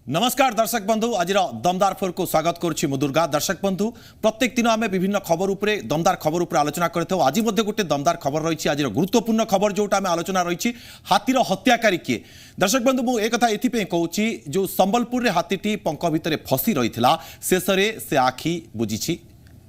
नमस्कार दर्शक बंधु आज दमदार फोर को स्वागत करुच्ची मु दुर्गा। दर्शक बंधु प्रत्येक दिन आम विभिन्न खबर उपरे दमदार खबर उपरे आलोचना करते आज गोटे दमदार खबर रही। आज गुरुत्वपूर्ण खबर जोटा आम आलोचना रही हाथीर हत्याकारी किए। दर्शक बंधु मु एक कथा एथि कहूँ जो संबलपुर रे हाथीटी पंख भितर फसी रही शेष से आखि बुझी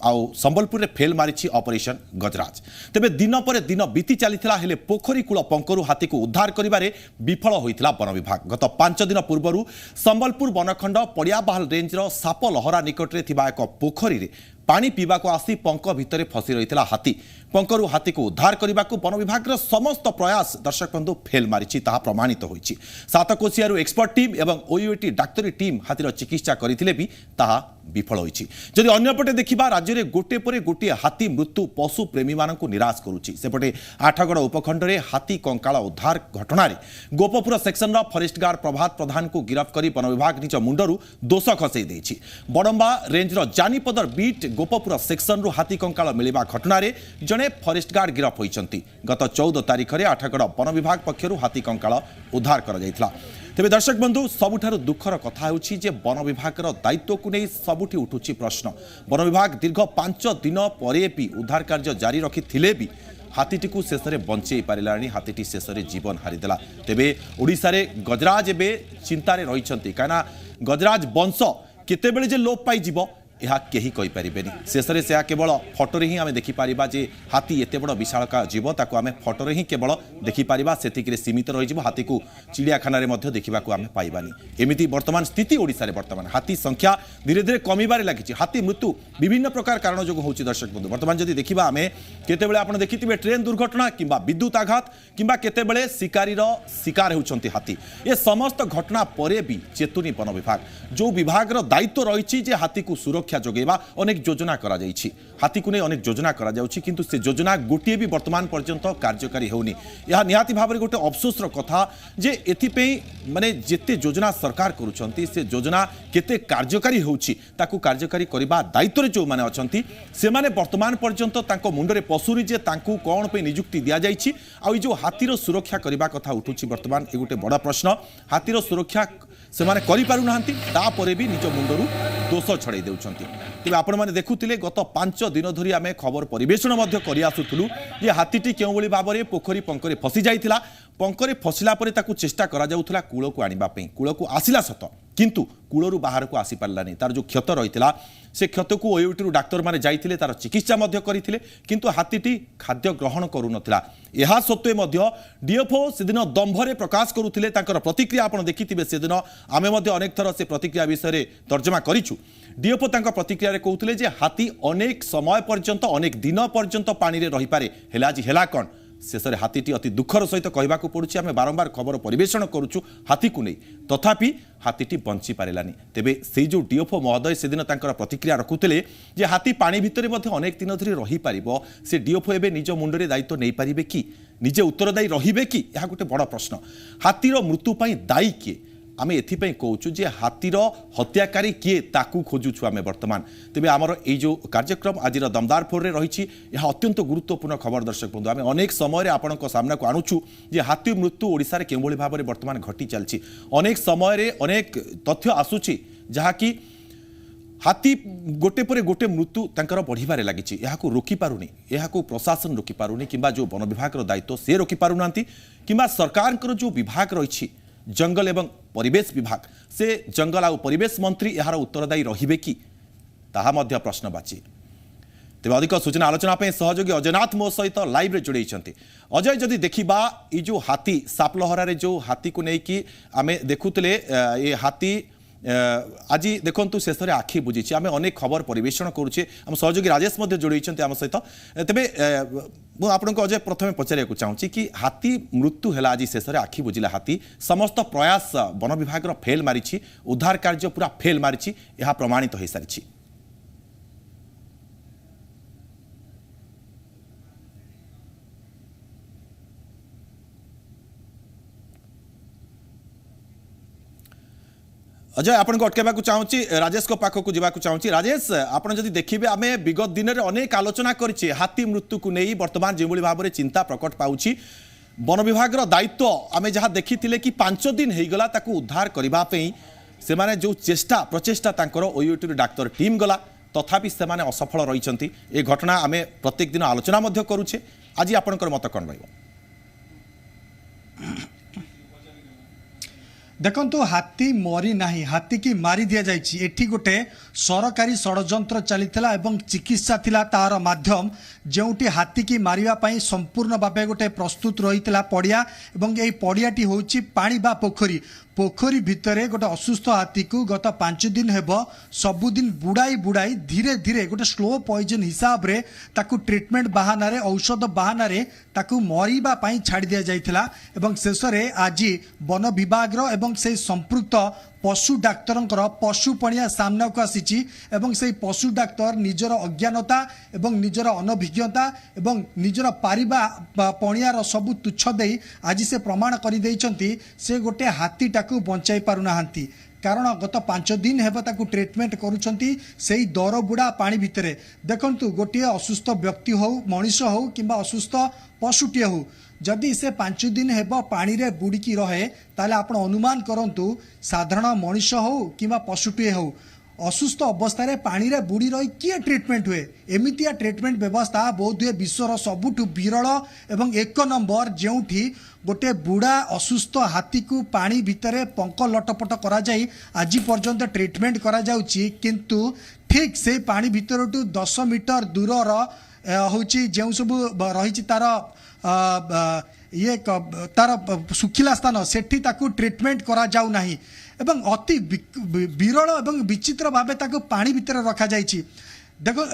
आउ संबलपुर रे फेल मारी ऑपरेशन गजराज। तेबे दिन पर दिन बीती चलीथिला हेले पोखरी कूल पंकरु हाथी को उद्धार करिबारे विफल होइथिला वन विभाग। गत 5 दिन पूर्व संबलपुर वनखंड पड़ियाबाहाल रेंजर साप लहरा निकट रे थिबा एक पोखरी रे पानी पीवा को आसी पंक भितर फसी रही हाथी। पंकरु हाथी को उद्धार करने को वन विभाग समस्त प्रयास दर्शक बंधु फेल मारी प्रमाणित होइछि। सातकोशियारू एक्सपर्ट टीम एवं ओयूएटी डाक्तरी टीम हाथीर चिकित्सा करथिले भी ताहा विफल होइछि। जदि अन्यपटे देखिबा राज्य में गोटे पर गोटे हाथी मृत्यु पशु प्रेमी मानक निराश करुछि। सेपटे आठगड़ उपखंड में हाथी कंकाल उद्धार घटना गोपपुर सेक्शन फरेस्ट गार्ड प्रभात प्रधान को गिरफ्त कर वन विभाग निज मुंडरू दोष खसई देछि। बड़म्बा रेंजर जानीपदर बीट गोपपुर सेक्शन रु हाथी कंकाल मिलवा घटना जड़े फरेस्ट गार्ड गिरफ्त होइछंती। गत 14 तारिख में आठगड़ वन विभाग पक्षर हाथी कंकाल उद्धार कर जाइथिला। तेबे दर्शक बंधु सबुठारु दुखर कथा होछि जे वन विभाग दायित्व को नहीं सबुठी उठुछि प्रश्न। वन विभाग दीर्घ 5 दिन पर भी उद्धार कार्य जारी रखिथिले भी हाथीटी को शेष में बंचई पारानी हाथीटी शेष में जीवन हारिदेला। तेबे ओडिशा रे गजराज एबे चिंतार रही कहीं गजराज वंश केतेबेले जे लोप पाई जीवो यह कहीं कहीपरेनि। शेष में से केवल फटोरे ही आम देखिपर जे हाथी एत बड़ विशालका जीव ताकू आम फटोरे ही केवल देखिपर से सीमित रही हाथी को चिड़ियाखाना देखा आम पाइबानी। एमती बर्तमान स्थिति ओडिशा रे बर्तमान हाथी संख्या धीरे धीरे कमिबारे लगी। हाथी मृत्यु विभिन्न प्रकार कारण जो होची। दर्शक बंधु बर्तमान जदि देखा आम केतेबेले आपण देखिथिबे ट्रेन दुर्घटना किंबा विद्युत आघात किंबा केतेबेले शिकारीर शिकार होउछंती हाथी। ये समस्त घटना परे भी चेतुनी वन विभाग जो विभाग दायित्व रही हाथी को सुरक्षा जोगेबा अनेक योजना करा जाइछि। हाथी को नहीं अनेक योजना करा जाउछि किंतु से योजना गोटे भी वर्तमान पर्यंत कार्यकारी होनी। यह निहाती भाव में गोटे अफसोसर कथा जे एथिपे माने जेते योजना सरकार करूछंती से योजना केते कार्यकारी होउछि ताकू कार्यकारी करिबा दायित्व रे जो माने अछंती से माने वर्तमान पर्यंत तांको मुंडरे पसुरी जे तांकू कोन पे नियुक्ति दिया जाइछि। आ जो हाथीर सुरक्षा करिबा कथा उठुछि वर्तमान ए गोटे बड़ा प्रश्न। हाथीर सुरक्षा से माने करि पारु नाहंती तापरे भी निज मुंडरू दोष छड़ाई देउछंती। तेज आपण मैंने देखुले गत 5 दिन धरी आम खबर परिवेषण कर आसुलू जे हाथीटी क्यों भाव में पोखरी पंकरे फसी जाइथिला। पंकरे फसिला परे ताकू चेष्टा करा जाउथला कूल को आनिबा पई। कूल को आसिला सत किंतु कूलरू बाहर को आसी पारलानी। तार जो क्षत रही से क्षत को ओयूटी डाक्तर माने जाइथिले तार चिकित्सा मध्य करथिले किंतु हाथीटी खाद्य ग्रहण करू नथिला। एहा सत्वे मध्य डीएफओ सेदिन दंभरे प्रकाश करुथिले तांकर प्रतिक्रिया आपण देखिथिबे। सेदिन आमे मध्य अनेक थर से प्रतिक्रिया विषय तर्जमा करिछु। डीएफओ तांकर प्रतिक्रिया रे कहउथिले जे हाथी अनेक समय पर्यंत अनेक दिन पर्यंत पानी रे रही पारे हेला आज हेला कोन शेष में हाथीटी अति दुखर सहित कहवाक पड़ुछि। आम बारंबार खबर परिवेषण करुचु हाथी को नहीं तथापि हाथीटी बंची पारानी। तेबे से जो डीएफओ महोदय से दिन तांकर प्रतिक्रिया रखुले जे हाथी पानी भितर अनेक दिन धरी रही पारिबो से डीएफओ एबे निज मुंडरे दायित्व नहीं पारिबे कि निजे उत्तरदायी रहिबे कि यह गोटे बड़ प्रश्न। हाथीर मृत्यु पई दायी किए आम एथिपाई कहूँ जे हाथीर हत्याकारी किए ताकू खोजुछु आम वर्तमान। तेबे आमर ये जो कार्यक्रम आज दमदार फोर रे रही यह अत्यंत गुरुत्वपूर्ण खबर। दर्शक बंधु आम अनेक समय आपण सामना को आणुछु जे हाथी मृत्यु ओडिशा रे केवल भाव में वर्तमान घटी चलछि। अनेक समय अनेक तथ्य आसुछि जहाँकि हाथी गोटे पर गोटे मृत्यु तांकर बढ़िबारे लागिछि। याकू रोकी पारुनी, याकू प्रशासन रोकी पारुनी किंबा जो वन विभाग दायित्व से रोकी पारुनांती किंबा सरकार जो विभाग रही जंगल एवं परिवेश विभाग से जंगल आ परिवेश मंत्री यार उत्तरदायी रहिबे कि ताहा मध्य प्रश्नवाची। तेज अधिक सूचना आलोचना सहयोगी अजयनाथ मो सहित लाइव रे जोड़े। अजय जदि देखा ये जो हाथी सापलहरा जो हाथी को लेकिन आम देखुले ये हाथी आज देखु शेष में आखि बुझी आम अनेक खबर परिवेषण करुचे। आम सहयोगी राजेश जोड़ी आम सहित। तेबे मुझे अजय प्रथम पचारिया चाहूँगी कि हाथी मृत्यु है आज शेष में आखि बुझिला हाथी समस्त प्रयास वन विभाग फेल मारी उद्धार कार्य पूरा फेल मारी यह प्रमाणित हो सारी। अजय आपन को अटकेबा चाहूँगी राजेश को पाख को जावाक चाहूँगी। राजेश आपन जदि देखिए आम विगत दिन में अनेक आलोचना करिछे हाथी मृत्यु को नहीं वर्तमान जो भाव में चिंता प्रकट पाउछि वन विभाग दायित्व आम जहाँ देखी कि 5 दिन होगला उद्धार करने से माने जो चेष्टा प्रचेष्टा तांकर ओयूटी डाक्तर टीम गला तथापि से माने असफल रही ए घटना आमे प्रत्येक दिन आलोचना मध्य करूचे आज आपनकर मत कौन रहिबो देखो हाथी मरी नहीं हाथी की मारी दि जाइए एठी गोटे सरकारी षड्यंत्र चलीथिला एवं चिकित्सा थिला तार माध्यम जोटी हाथी की मारिबा पई संपूर्ण भावे गोटे प्रस्तुत रहीतिला पड़िया एवं एई पड़ियाटी होची पानी बा पोखरी पोखरी भितरे गोटे असुस्थ हाथी को गत 5 दिन हेब सबुदिन बुड़ाई बुड़ाई धीरे धीरे गोटे स्लो पॉइजन हिसाब रे ताकू ट्रीटमेंट बहाना रे औषध बहाना रे ताकू मरिबा पई छाड़ी दिया जाइथिला एवं शेष रे आज वन विभाग रो एवं से संपृक्त पशु डाक्तर पशु पणिया सामना को आसी एवं से पशु डाक्तर निजर अज्ञानता एवं निजर अनभिज्ञता एवं निजर पारिबा पणियार सबु तुच्छ दे आज से प्रमाण कर से गोटे हाथीटा को बचाई पारुना कारण गत 5 दिन हेब ताकू ट्रीटमेंट करूछंती सेही दर बुड़ा पानी भितरे देखंतु गोटे असुस्थ व्यक्ति हो मनीष हो किंबा असुस्थ पशुटे हो जदि से 5 दिन हेब पानी रे बुड़ीकी रहे ताले आपण अनुमान करंतु साधारण मनीष हो किंबा पशुटे हो असुस्थ अवस्था पानी रे बुड़ी रही किए ट्रीटमेंट हुए एमितिया ट्रीटमेंट व्यवस्था बहुत हुए विश्वर सबुठु विरल एवं 1 नंबर जोठी गोटे बुढ़ा असुस्थ हाथी को पानी भितरे पंख लटपट करा जाई आज पर्यंत ट्रीटमेंट करा जाउची किंतु ठीक से पानी भितर 10 मीटर दूर होची जो सब रही तार ये तार सुखिला स्थान सेठी ताकू ट्रीटमेंट करा जाउ नाही एवं अति विरल एवं विचित्र भावे ताकू पानी भितर रखा जाइछि देखो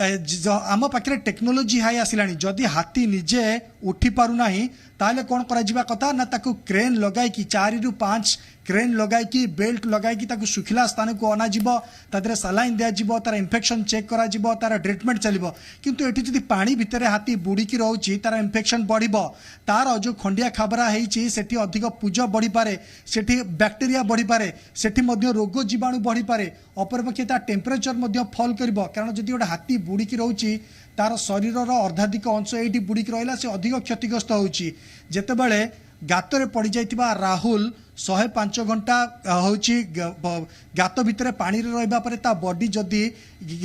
आम पाखे टेक्नोलोजी हाई आसला जदि हाथी निजे उठी पारु नाही ताले कौन करा कथा ना ताकू क्रेन लगाई 4 ରୁ 5 क्रेन लगाई बेल्ट लगाई ताकू सुखिला स्थान को अना जीवो तादरे सलाइन दिया जीवो तार इन्फेक्शन चेक करा जीवो तार ट्रीटमेंट चलिबो किंतु एठी जदि पानी भितरे हाथी बुड़ी की रहउची तार इन्फेक्शन बढ़िबो तार जो खंडिया खाबरा हेची सेठी अधिक पूज बढ़ी पारे सेठी बैक्टेरिया बढ़ी पारे सेठी मध्य रोग जीवाणु बढ़ी पारे अपरपक्षे तार टेम्परेचर मध्य फॉल करिबो कारण जदि गोटे हाथी बुड़ी की रहउची तार शरीर अर्धाधिक अंश ये बुड़ीक रहा से अधिक क्षतिग्रस्त होची जेतेबेले गातरे पड़ जाइथिबा राहुल 105 घंटा होची गात भितर पानी रे रहबा परे ता बॉडी जदी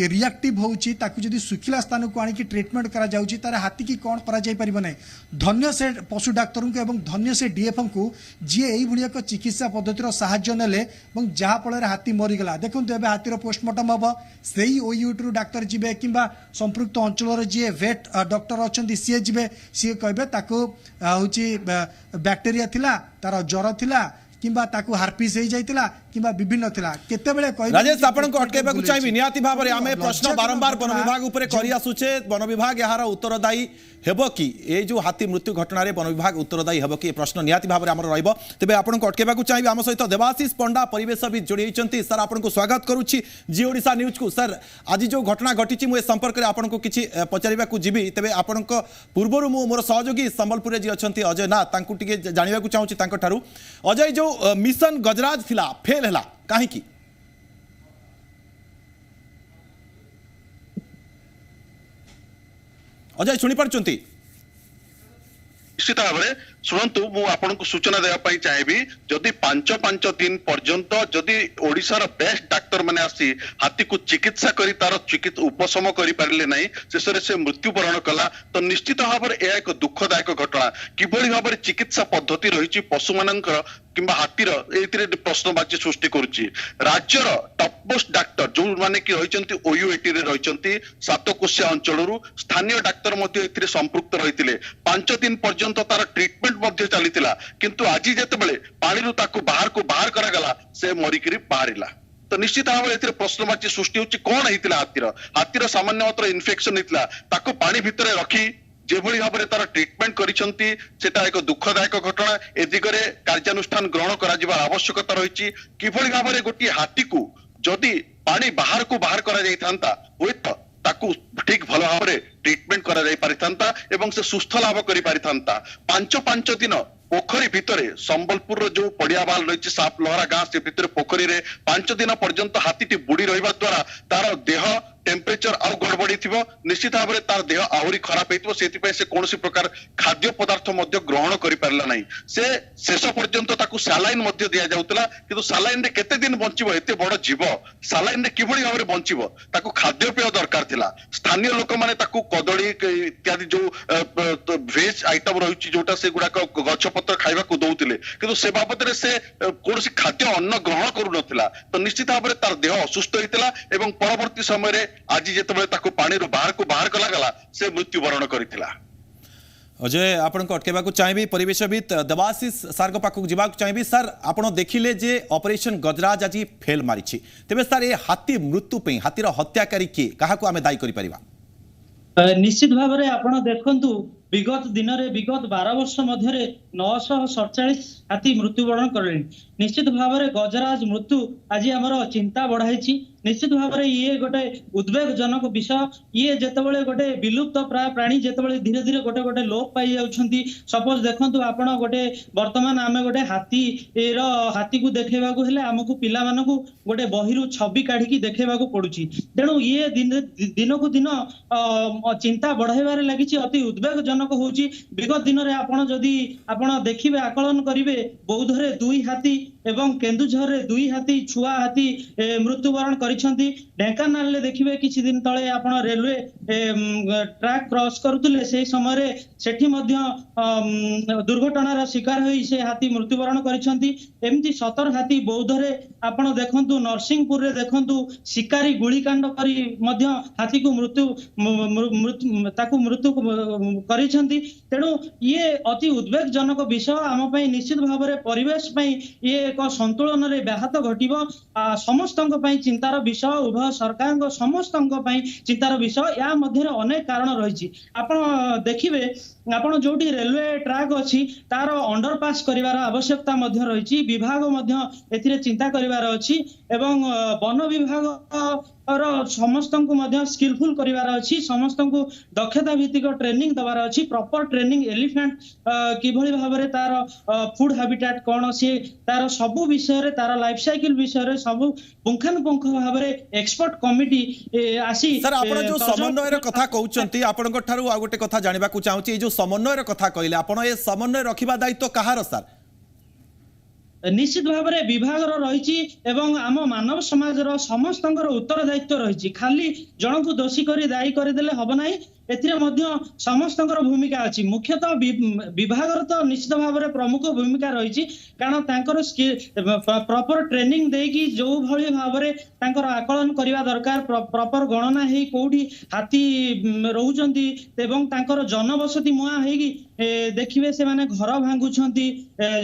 रिएक्टिव होची ताकू जदी सुखिला स्थान को आनी की ट्रीटमेंट करा जाउची तारे हाथी की कोन करा जाई परिबो नै धन्य से पशु डाक्टर को एवं धन्य से डीएफएम को जी एई भुलिया को चिकित्सा पद्धति रो सहाय्य नेले एवं जहा फल हाथी मरी गला देखंतु एबे हाथी रो पोस्टमार्टम हबो सेही ओयूटी डाक्टर जिबे किंबा संपृक्त अंचल रे जे वेट डॉक्टर अछंती सी जिबे सी कहबे ताकू होची बैक्टेरिया थिला तार ज्वर थिला किंबा ताकू हार्पिस हो जाइतिला किंबा विभिन्न थिला केतेबेले कहि राजेश आपन को अटकेबा को चाहिबी नियाति भाव रे आमे प्रश्न बारंबार वन विभाग ऊपर करि आसुचे वन विभाग यार उत्तरदायी हेबो कि ए जो हाथी मृत्यु घटना रे वन विभाग उत्तरदायी हेबो कि प्रश्न नियाति भाव रे हमर रहइबो तबे आपन को अटकेबा को चाहिबी हम सहित देवाशीष पंडा परिवेशविद जोड़ी होइचंती सर आपन को स्वागत करूची जी ओडिसा न्यूज को सर आज जो घटना घटिची मु संपर्क रे आपन को किछि पचारिबा को जिबी तबे आपन को पूर्वरु मु मोर सहयोगी संबलपुर रे जी अछंती अजय ना तांकु टिके जानिबा को चाहूची तांको थारु अजय जो मिशन गजराज थिला फेल हला काहे की अजय शुणी पार्चंती निश्चित भाव में शुणु मु आपन को सूचना देवाई चाहिए जदि 5 दिन पर्यंत जदि ओडिशार बेस्ट डाक्तर माने आसी हाथी को चिकित्सा करी तार चिकित्सा उपशम करि पारिले नाही शेषरे से मृत्युवरण कला तो निश्चित भाव में यह एक दुखदायक घटना किभली भाव में चिकित्सा पद्धति रही पशु मानकर किंबा हाथीर एथिरे प्रश्नवाची सृष्टि करुच्ची राज्यर टॉपमोस्ट डाक्टर जो माने कि रहिचंती ओयूएटी रे रहिचंती सातकोशिया अंचलरू स्थानीय डाक्तर मध्ये एथिरे संपृक्त रहितिले 5 दिन पर्यंत तार ट्रीटमेंट मध्ये चलीतिला किंतु आज जेतेबेले पानी रु ताकू बाहर करा गला से मरिकरी बाहरिला तो निश्चित भाव में प्रश्नवाची सृष्टि होची कोन हेतिला हाथीर सामान्य मात्र इन्फेक्शन हेतिला ताकू पानी भितरे रखी जेभली भाव में तार ट्रीटमेंट करिसंती सेटा एक दुखदायक घटना ए दिगरे कार्यानुष्ठान ग्रहण करा जिबार आवश्यकता रहिछि किभली भाव में गोटी हाथी को जदि पानी बाहर करा जाई थांता होइत ताकू ठीक भल भाव में ट्रीटमेंट करा जाई पारिथांता एवं से सुस्थ लाभ करि पारिथांता 5 दिन पोखरी भितरे संबलपुर जो पड़ियाबाल रही साप लहरा गाँ से भितर पोखरी रे 5 दिन पर्यंत हाथीटी बुड़ी रहिबा द्वारा तार देह टेम्परेचर आउ गड़बड़ी थिबो निश्चित भाव में तार देह आहुरी खराब हेतिबो सेति से कौन प्रकार खाद्य पदार्थ मध्य ग्रहण करि पारला नाही से शेष पर्यंत ताकू सालाइन मध्य दिया जाउतला किंतु सालाइन रे केते दिन बंचिबो एते बड़ जीव सालाइन रे किभଳି भाव में बंचिबो ताकू खाद्य पेय दरकार थिला स्थानीय लोक माने ताकू कदली इत्यादि जो वेज आइटम रहुची जोटा से गुडा गछ पत्र खाइबा को दउतिले किंतु से बाबत रे से कौन खाद्य अन्न ग्रहण करू नथिला तो निश्चित भाव में तार देह असुस्थ होइतला एवं परवर्ती समय रे आज जेतबे ताकू पानी रो बाहर कला गला से मृत्युवरण करितला। अजय आपण अटकेबा चाहिए परिवेशविद देवाशीष सार पाखक जावाक चाहिए सर आपण देखिले जे ऑपरेशन गजराज आज फेल मारी तेबे सर ये हाथी मृत्यु पे हाथीर हत्याकारी किए काहाकू आमे दायी करि परिबा निश्चित भाव में आपण देखंतु विगत दिन में विगत 12 वर्ष मध्य 947 हाथी मृत्युवरण कले निश्चित भाव में गजराज मृत्यु आज आमर चिंता बढ़ाई निश्चित भाव में ये गोटे उद्वेगजनक विषय ये जितेबाला गोटे विलुप्त प्राय प्राणी जितेबाला धीरे धीरे गोटे गोटे लोप पाई जाउछंती सपोज देखंतु आपण गोटे वर्तमान आमे गोटे हाथी को देखैबा को हेले हमकु पिला मानकु गोटे बहिरु छवि काढी देखैबा को पडुची तेणु ये दिन को दिन चिंता बढ़ाइबार लागिची अति उद्वेगजनक होउची विगत दिन रे आपण जदी आपण देखिबे आकलन करिवे बौद्धरे 2 हाथी एवं केन्दुझर रे 2 हाथी छुआ हाथी मृत्युवरण करिसंती ढेंकानाल ले देखिबे किछि दिन तळे आपण रेलवे ट्रैक क्रॉस करूतले से समय रे सेठी मध्य दुर्घटनार शिकार होई से हाथी मृत्युवरण करिसंती एमती 17 हाथी बौद्धरे आपण देखंतु नरसिंहपुर रे देखंतु शिकारी गुलीकांड करी मध्य हाथी को मृत्यु करिसंती तेणु ये अति उद्वेगजनक विषय आम पई निश्चित भाव में परिवेश पई ये एक संतुलन रे व्याहत घटिबो समस्तक पई चिंतार विषय उभय सरकार समस्त चिंतार विषय या मध्य अनेक कारण रही आपण देखिबे आपण जोटी रेलवे ट्रैक अच्छी तार अंडरपास करिवार आवश्यकता मध्य रही विभाग मध्य एथिरे चिंता करिवार अछि एवं वन विभाग समस्त स्किलफुल करिवार अछि समस्त दक्षता भित्तिक ट्रेनिंग दबार अछि प्रॉपर ट्रेनिंग एलिफेंट किभଳି भाबरे तार फूड हैबिटेट कोन से तार सब विषय रे तार लाइफ साइकिल विषय रे सब पुंखानुपुंख भाबरे एक्सपर्ट कमिटी आसी सर आपण जो समन्वय रे कथा कहउचंती आपण को ठारू आ गोटे कथा जानिबा को चाहूची जो समन्वय रे कथा कहले आपण ए समन्वय रखिबा दायित्व कहार सर निश्चित भाव में विभाग रही एवं आम मानव समाज समस्त उत्तरदायित्व रही खाली जन को दोषी कर दायी करदेले हम ना समस्त भूमिका अच्छी मुख्यतः विभाग तो निश्चित भाव में प्रमुख भूमिका रही कारण प्रॉपर ट्रेनिंग देकी जो भली भाव में आकलन करने दरकार प्रॉपर गणना है कौटी हाथी रोचंती जनबसती मुआ है देखिए से माने घर भांगुछंती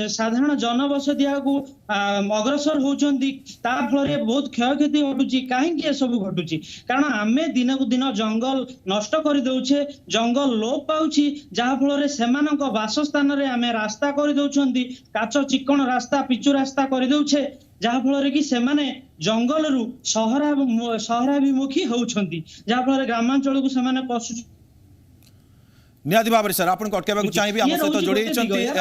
साधारण जनबसती को अग्रसर होउछंती ता फल बहुत क्षयक्षति घटुची कहीं सब घटुची कारण आमे दिन को दिन जंगल नष्ट कर दउछे जंगल लोप पाउछि जहा फल सेमानक वासस्थान रे आमे रास्ता कर दउछंती काच चिकन रास्ता पिचु रास्ता कर दउछे जहा फल कि सेमाने जंगल रु शहराभिमुखी होउछंती जहा फल ग्रामांचल को सेमाने पशु निहाती भाव सर आपन को अटकेबा चाहिए आम सहित जोड़ी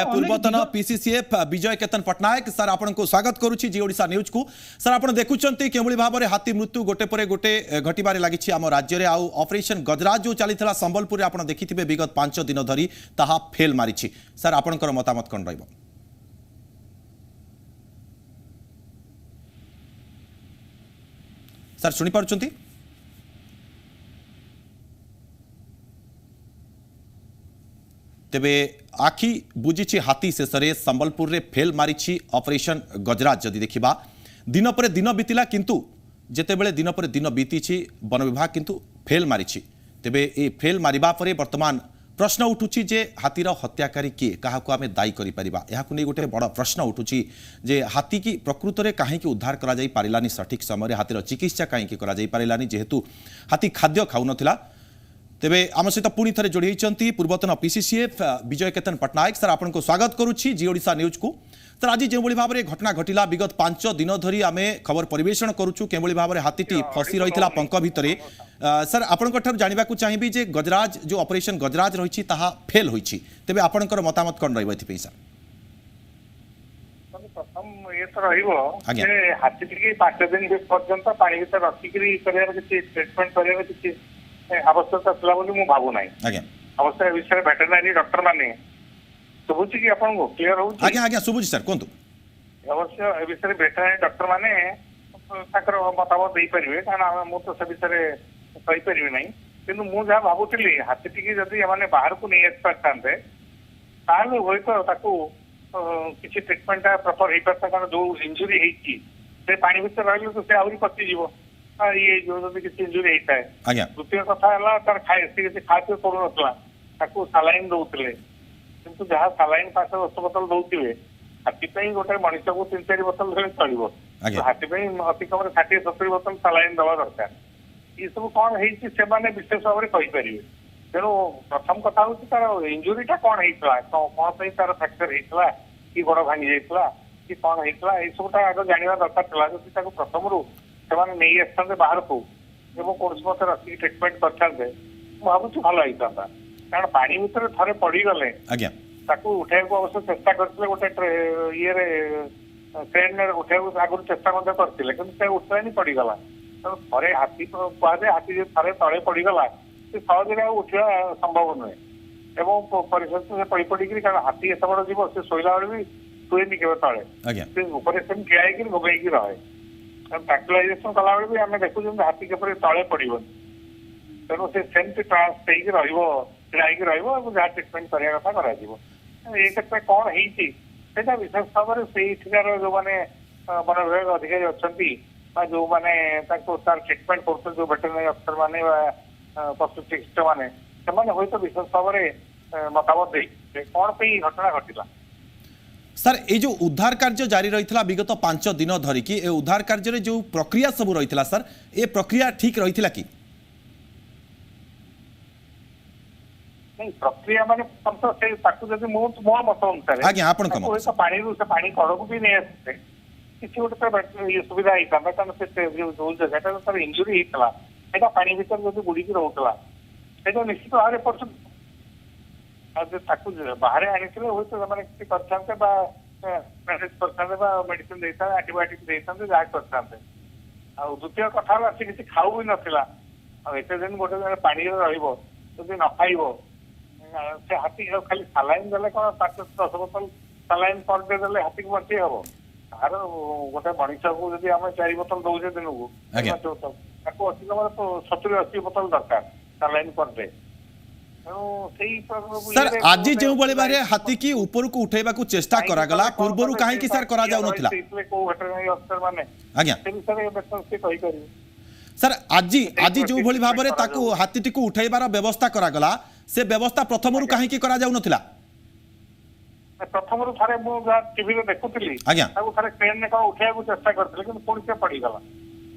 पूर्वतन पीसीसीएफ विजय केतन पट्टनायक सर आपन को स्वागत करुच्ची जी ओडिशा न्यूज को सर आपन देखुचंती केवली भाव में हाथी मृत्यु गोटे पर गोटे घटबार लगी आम राज्य में आउ ऑपरेशन गजराज जो चली संबलपुर में आपन देखिथिबे विगत 5 दिन धरी ताहा फेल मारी सर आपनकर मतामत कौन रहिबो सर सुनी पारुचंती तेबे आखि बुझी हाथी शेष में संबलपुर रे फेल मारी ऑपरेशन गजराज जदि देखा दिन पर दिन बीतला किंतु जेतेबेले दिन पर दिन बीती वन विभाग किंतु फेल मारी तेबे ए फेल मारिबा परे वर्तमान प्रश्न उठुची जे हाथीर हत्याकारी किए क्या आम दायी करें गोटे बड़ प्रश्न उठुची जे हाथी की प्रकृत में कहीं उद्धार करा जाई पारिलानी सठिक समय हाथीर चिकित्सा कहीं करा जाई पारिलानी जेहेतु हाथी खाद्य खाऊ नथिला तेबे आम सहित पुणी थे जोड़ी होती पूर्वतन पीसीसीएफ विजय केतन पट्टनायक सर आपन को स्वागत करुच्ची जी ओडिशा न्यूज को सर आज जो भाव में घटना घटिला विगत 5 दिन धरी आम खबर परिवेषण करुचु के भाव में हाथीटी फसी रही पंख भितर सर आपण जानवा चाहिए जे गजराज जो ऑपरेशन गजराज रही फेल होती तेबे आपणकर मतामत कौन रही सर प्रथम ये तो रहिबो आज्ञा। जे हाथी टिके 5 दिन पर्यंत पानी भीतर रखिकरी करियार किछि ट्रीटमेंट करियार किछि आवश्यकता थिला बोली मु भाबु नाही। आज्ञा अवश्य विषय वेटरनरी डॉक्टर माने सुबुची कि आपन को क्लियर होउची। आज्ञा आज्ञा सुबुजी सर कोंतु अवश्य ए विषय वेटरनरी डॉक्टर माने ताकर मतामत देई परिवे कारण मु तो से विषय कहि परिवे नाही किंतु मु जा भाबुतली हाथी टिके जदी माने बाहर को नहीं आस पारतांते ताले होय तो ताकू किसी ट्रीटमेंट प्रॉपर हो पाता कारण जो इंजुरी होती से पानी भीतर रही तो से आहरी पचि जीव ये जो किसी इंजुरी होता है। आज्ञा द्वितीय कथा है तार खाए खाद्य करूनला ताकू सालाइन दौले किंतु जहाँ सालाइन पास 10 बोतल दौथे हाथी गोटे मनीष को 3-4 बोतल धरे चलो हाथी अति कम 60-70 बोतल सालाइन दवा दरकार ये सब कौन है विशेष भाव में कहीपर तेणु प्रथम कथा हूँ तार इंजुरीटा कौन होता कौन तार फ्रैक्चर होता कि गोड़ भांगी जाता कि कौन होता ये सबटा आगे जानवा दरकार था जब प्रथम रू से नहीं आसते बाहर को कौन मत रखिक ट्रिटमेंट करते भावुँ भल होता कारण पानी भितर थे पड़गले आज्ञा उठा अवश्य चेष्टा करते गोटे ये ट्रेन उठा आगुरी चेष्टा करते कि उठानी पड़गला तेणु थे हाथी कहुए हाथी थे तले पड़गला सहज उठा संभव नुहे परिशेष से पड़ पड़ी कारण हाथी एत बड़ जीव से शोला बेले भी शुएनि के तले से ठिया भोगेकी रहे ट्रांक्विलाइजेशन कला बेले भी आम देखु हाथी के तले पड़न तेणु से सेमती ट्रांस ठिया जहाँ ट्रिटमेंट करने कथा कर क्षेत्र कौन होता विशेष भाव में से जो मैंने वन विभाग अधिकारी अच्छा जो मैंने तार ट्रिटमेंट कर जो वेटरनरी अफसर मैंने पशु चिकित्सक मैंने हूँ तो विशेष भाव में मतामत दे कौन पे घटना घटला। सर ये जो उद्धार कार्य जारी रही विगत 5 दिन धरिकी ए उद्धार कार्य जो प्रक्रिया सब रही सर ये प्रक्रिया ठीक रही कि नहीं प्रक्रिया माने तो से ताकू जदी मो मत अनुसार आज्ञा आपण को तो पानी रू से पानी कड़क भी नहीं आसते किसी गोटे ये सुविधा होता कारण से जो जगह तार इंजुरी होता है पानी भीतर जब बुड़ीकी रोला है निश्चित भाव में पड़छ बाहर आनी हूँ तो किसी करते मेडिसिन देता एंटीबायोटिक देते जहाँ करते द्वितीय कथा से किसी खाऊ भी नाला एत दिन गोटे पानी रही न खाइब से हाथी खाली सालाइन देले कौन 5-10 बोतल सालाइन पर डे देले हाथी को बचे हम तार गोटे मनीष को जब आम 4 बोतल दौचे दिन को अति कम तो 70-80 बोतल दरकार सालाइन पर डे सर आज जो भाई हाथी की ऊपर को उठेबा को चेष्टा करा गला पूर्व कहीं सर करा जाउ नथिला को वेटरनरी अफसर माने आज्ञा से विषय से कहि करिवे सर आज आज जो भाई भाव में ताकू हाथी को उठेबार व्यवस्था करा गला से व्यवस्था प्रथम रू कहीं करा जाउ नथिला प्रथम रू थारे मु टीवी रे देखुतली आज्ञा ताकू थारे ट्रेन ने को उठाया को चेष्टा करथले कि पुणी से पड़ी गला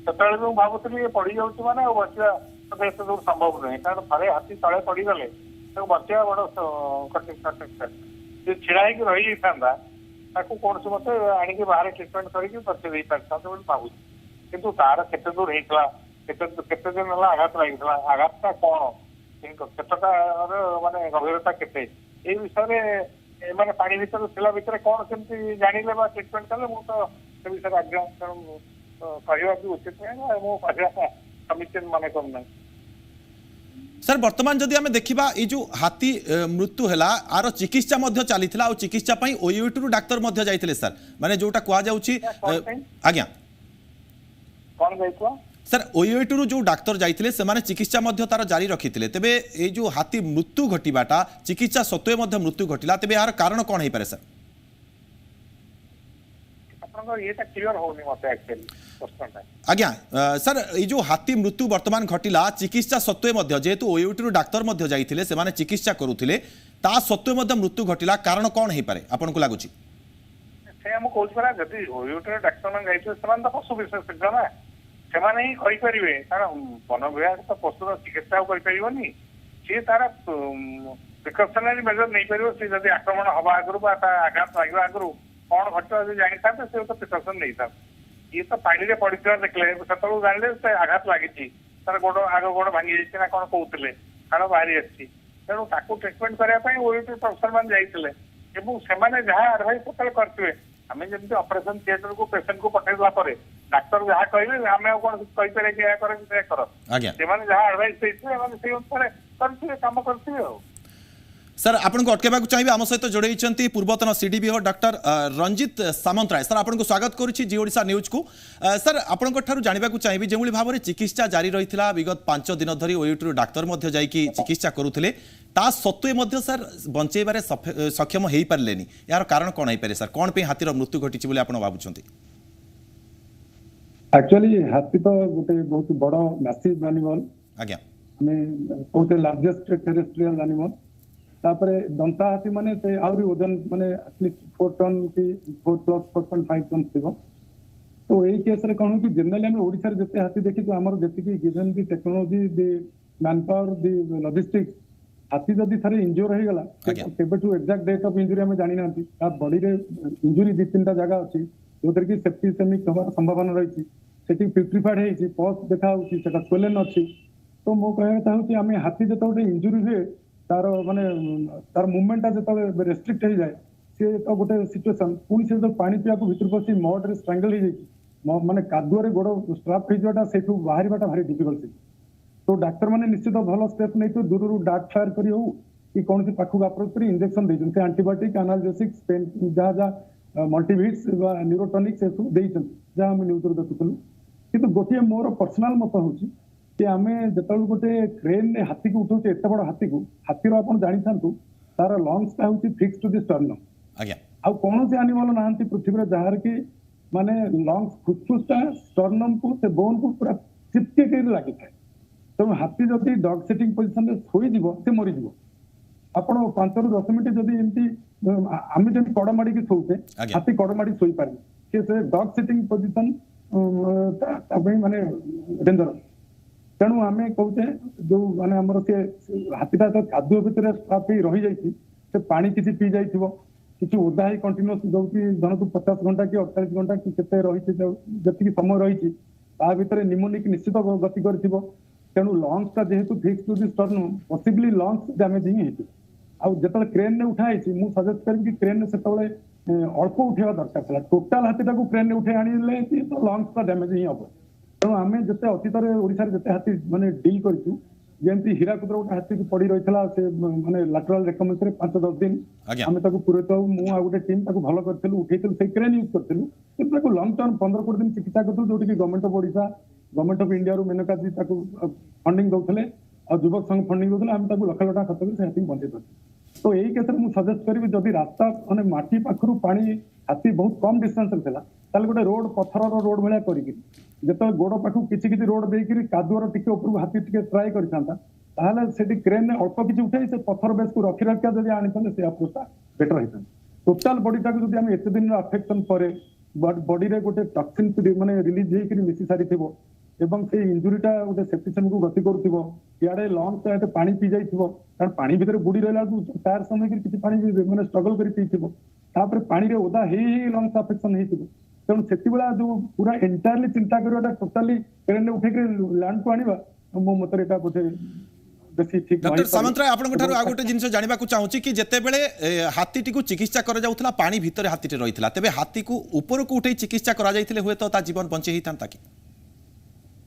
ततले मु भाबुतली ये पड़ी जाउची माने बचिया तो एते दूर संभव नहीं कारण थारे हाथी तळे पड़ी गले तो बचिया बड़ कठिन जे छिड़ाई के रही थांदा ताकू कोन से मते आनी के बाहर ट्रीटमेंट करके बच्चे दे पारता तो भाबु किंतु तार केते दूर हेतला केते दिन हला आघात लागितला आघातटा कोन केतटा माने गभीरता केते ए विषय माने पानी भीतर थिला भीतर कोन सेमती जानिले बा ट्रीटमेंट कले मु तो से विषय आज्ञा कहवा भी उचित है मु कहवा समीचीन माने कम नहीं। सर वर्तमान जदि आमे देखिबा ये जो हाथी मृत्यु हैला आर चिकित्सा मध्य चलीथिला और चिकित्सा पई ओयूटी रु डाक्टर मध्य जाइथिले सर माने जोटा कुआ जाउची आज्ञा कौन जाइतवा सर ओयूटी रु जो डाक्टर जाइथिले से माने चिकित्सा मध्य तार जारी रखिथिले तबे ए जो हाथी मृत्यु घटिबाटा चिकित्सा सत्वे मध्य मृत्यु घटिला तबे यार कारण कोन हे पारे सर आपन ये क्लियर होनी मते एक्चुअली क्वेश्चन आज्ञा सर ये जो हाथी मृत्यु वर्तमान घटिला चिकित्सा सत्वे मध्य जेहेतु ओयूटी रु डाक्टर मध्य जाइथिले से माने चिकित्सा करूथिले ता सत्वे मध्य मृत्यु घटिला कारण कोन हे पारे आपन को लागुची से हम कहू परा जदी ओयूटी डाक्टर मन जाइथिले समान तो पशु विशेषज्ञ ना सेमाने ही कहि परिवे कारण वन विभाग तो पशुर चिकित्सा करि परिबनी से तार प्रिकॉशनरी मेजर नहीं परिबो से जदी आक्रमण हवा आगरु बा आघात लागबा आगरु कौन घटना जो जानी था से तो प्रिकॉशन नहीं था ये तो पानी रे पड़िथिला देखले सतळु जानले से आघात लागिछि तार गोड़ आग गोड़ भांगी जाइछि ना कोन कहउतले खाना बाहरी आछि तेणु ताकू ट्रीटमेंट करबा पई ओयूटी प्रोफेसर मान जाइतले एवं सेमाने जहाँ एडवाइस पत्र करथिबे आम जमी ऑपरेशन थिएटर को पेशेंट को पठेला डाक्तर जहाँ कहे आम कौन कहीपर कि कर आज्ञा से जहाँ एडवाइस देते से अनुसार करेंगे काम करेंगे सर आपन को अटकेबा चाहिए आम सहित जोड़े पूर्वतन सीडीबीओ डॉक्टर रंजित सामंतराय सर आपन को स्वागत करुच्ची जी ओडिशा न्यूज को सर आपन जाना चाहिए जो भाव में चिकित्सा जारी रही विगत 5 दिन धरी ओयूटी डाक्तर जाकि चिकित्सा करुले ता सत्वे सर बंचेबारे सक्षम हो पारे यार कारण कौन हो पारे सर कौन पे हाथीर मृत्यु घटी आप भावुंट एक्चुअली हाथी तो गोटे बहुत बड़ मैसिव एनिमल आज्ञा कहते लार्जेस्ट टेरेस्ट्रियल एनिमल तापरे दंता हाथी माने से आउरी वजन माने एटलीस्ट 4 टन की 4 प्लस 4.5 टन थिबो तो एई केस रे कोन कि जनरली हम ओडिसा रे जते हाथी देखि तो हमर जति की given the technology the manpower the logistics हाथी जदी थारे इंजर हो गला केबे to exact date of injury हम जानि नांती आ बॉडी रे इंजरी दी तीनटा जगह अछि जोतर की सेप्टिसेमिक होबार संभावना रही सेठी प्यूट्रिफाइड हेछि पॉज देखा होछि सेटा स्वेलन अछि तो मो कहय चाहूछि हम हाथी जते इंजरी हुए तार माने तार मूवमेंटा जो रेस्ट्रिक्ट हो जाए सी तो गोटे सिचुएसन पुणी से जो पानी पीवा भीतर पसी मड स्ट्रांगल हो जाए माने कादुअरे गोड़ स्ट्राप होटा से बाहरटा भारी डिफिकल्ट तो डाक्तर मैंने निश्चित भल स्टेप नहीं तो दूर डार्ट फायर करी हो कि कौन सी पाखक अप्रोच कर इंजेक्शन देते आंटीबायोटिक एनाल्जेसिक्स पेन जहाँ जहाँ मल्टीविट्स न्यूरोटॉनिक से सब देते जहाँ आम न्यूज देखुलू कि गोटे मोर पर्सनाल मत हूँ कि आम जो गोटे क्रेन हाथी को उठाऊ एत बड़ हाथी को हाथीर आप जानी था तार लंग्सटा हूँ फिक्स टू द स्टर्नम आउ कौन से एनिमल ना पृथ्वी जार कि माने लंग्स फुसफुसटा स्टर्नम को से बोन को पूरा चिपके लगी था तेणु हाथी जब डग सेटिंग पोजिशन शोज से मरीज आप 5 ରୁ 10 मिनट जब एमती आम जमी कड़ माड़ी शोचे हाथी कड़ माड़ी शोई पारे से डग सेटिंग पोजिशन माने डेंजरस तेणु आम कहते जो माने आमर से हाथीटा तो कादुଅ भितर स्ट्राप रही जाइए से पानी किसी पी जाइए किसी ओदा ही कंटिन्यूस जो धर तू 50 घंटा कि 48 घंटा कि केते रही जी समय रही भितर निमोनिक निश्चित गति कर तेणु लंग्सटा जेहेतु fix to the sternum possibly lungs damaging होती आउ क्रेन ने उठाई मुझे सजेस्ट करी कि क्रेन से अल्प उठेवा दरकार था टोटाल हाथीटा को क्रेन ने उठे आने तो लंग्सटा डैमेज ही हम तेणु आम जिते अतीत ओडिशा जिते हाथी माने डील करूँ जमी हीराकुद गोटे हाथी को पड़ी रही से माने लाटेराल रेकमेंस 5-10 दिन आम पूरत मुझे गोटे टीम भल करूँ उठे से क्रेन यूज करूँ कि लंग टर्म 15-20 दिन चिकित्सा करूँ जो government of Odisha government of India Menaka ji funding दौले और युवक संघ फंडिंग दौले आम लक्ष लक्ष खर्च कर हाथी बंचे तो यही केस में सजेस्ट करी जदि रास्ता माने माटी पाखु पानी हाथी बहुत कम डिस्टेंस था गोटे रोड पथर रोड भाया करी जो गोड़ पाखु किसी रोड देकर कादुअर टिके ऊपर हाथी टिके ट्राए करते क्रेन ने अल्प किसी उठाई से पथर बेस को रखी रखा जब आनी से अप्रोचटा बेटर होता टोटाल बॉडीटा को जब एत दिन अफेक्शन पर बॉडी रे गोटे टॉक्सिन माने रिलीज होकर मिसी सारी एवं से इंजुरीटा गोटे सेप्टिसेम को गति करुव इे लंग्स एट पानी पी जाइए कारण पानी भितर बुड़ी रहा टायर समय किसी पानी मैंने स्ट्रगल कर पीपर पानी ओदा ही लंग्स अफेक्शन हो तेणु से जो पूरा एंटायरली चिंता करवा टोटाली ट्रेन उठे लैंड को आने मो मत गोटे डॉक्टर सामंतराय आपन आ गोटे जिन जानवा चाहूँगी कि जितेबले हाथी को चिकित्सा करा पानी भितर हाथी रही तेज हाथी को ऊपर को उठे चिकित्सा कर हुए तो जीवन बंचे ही था कि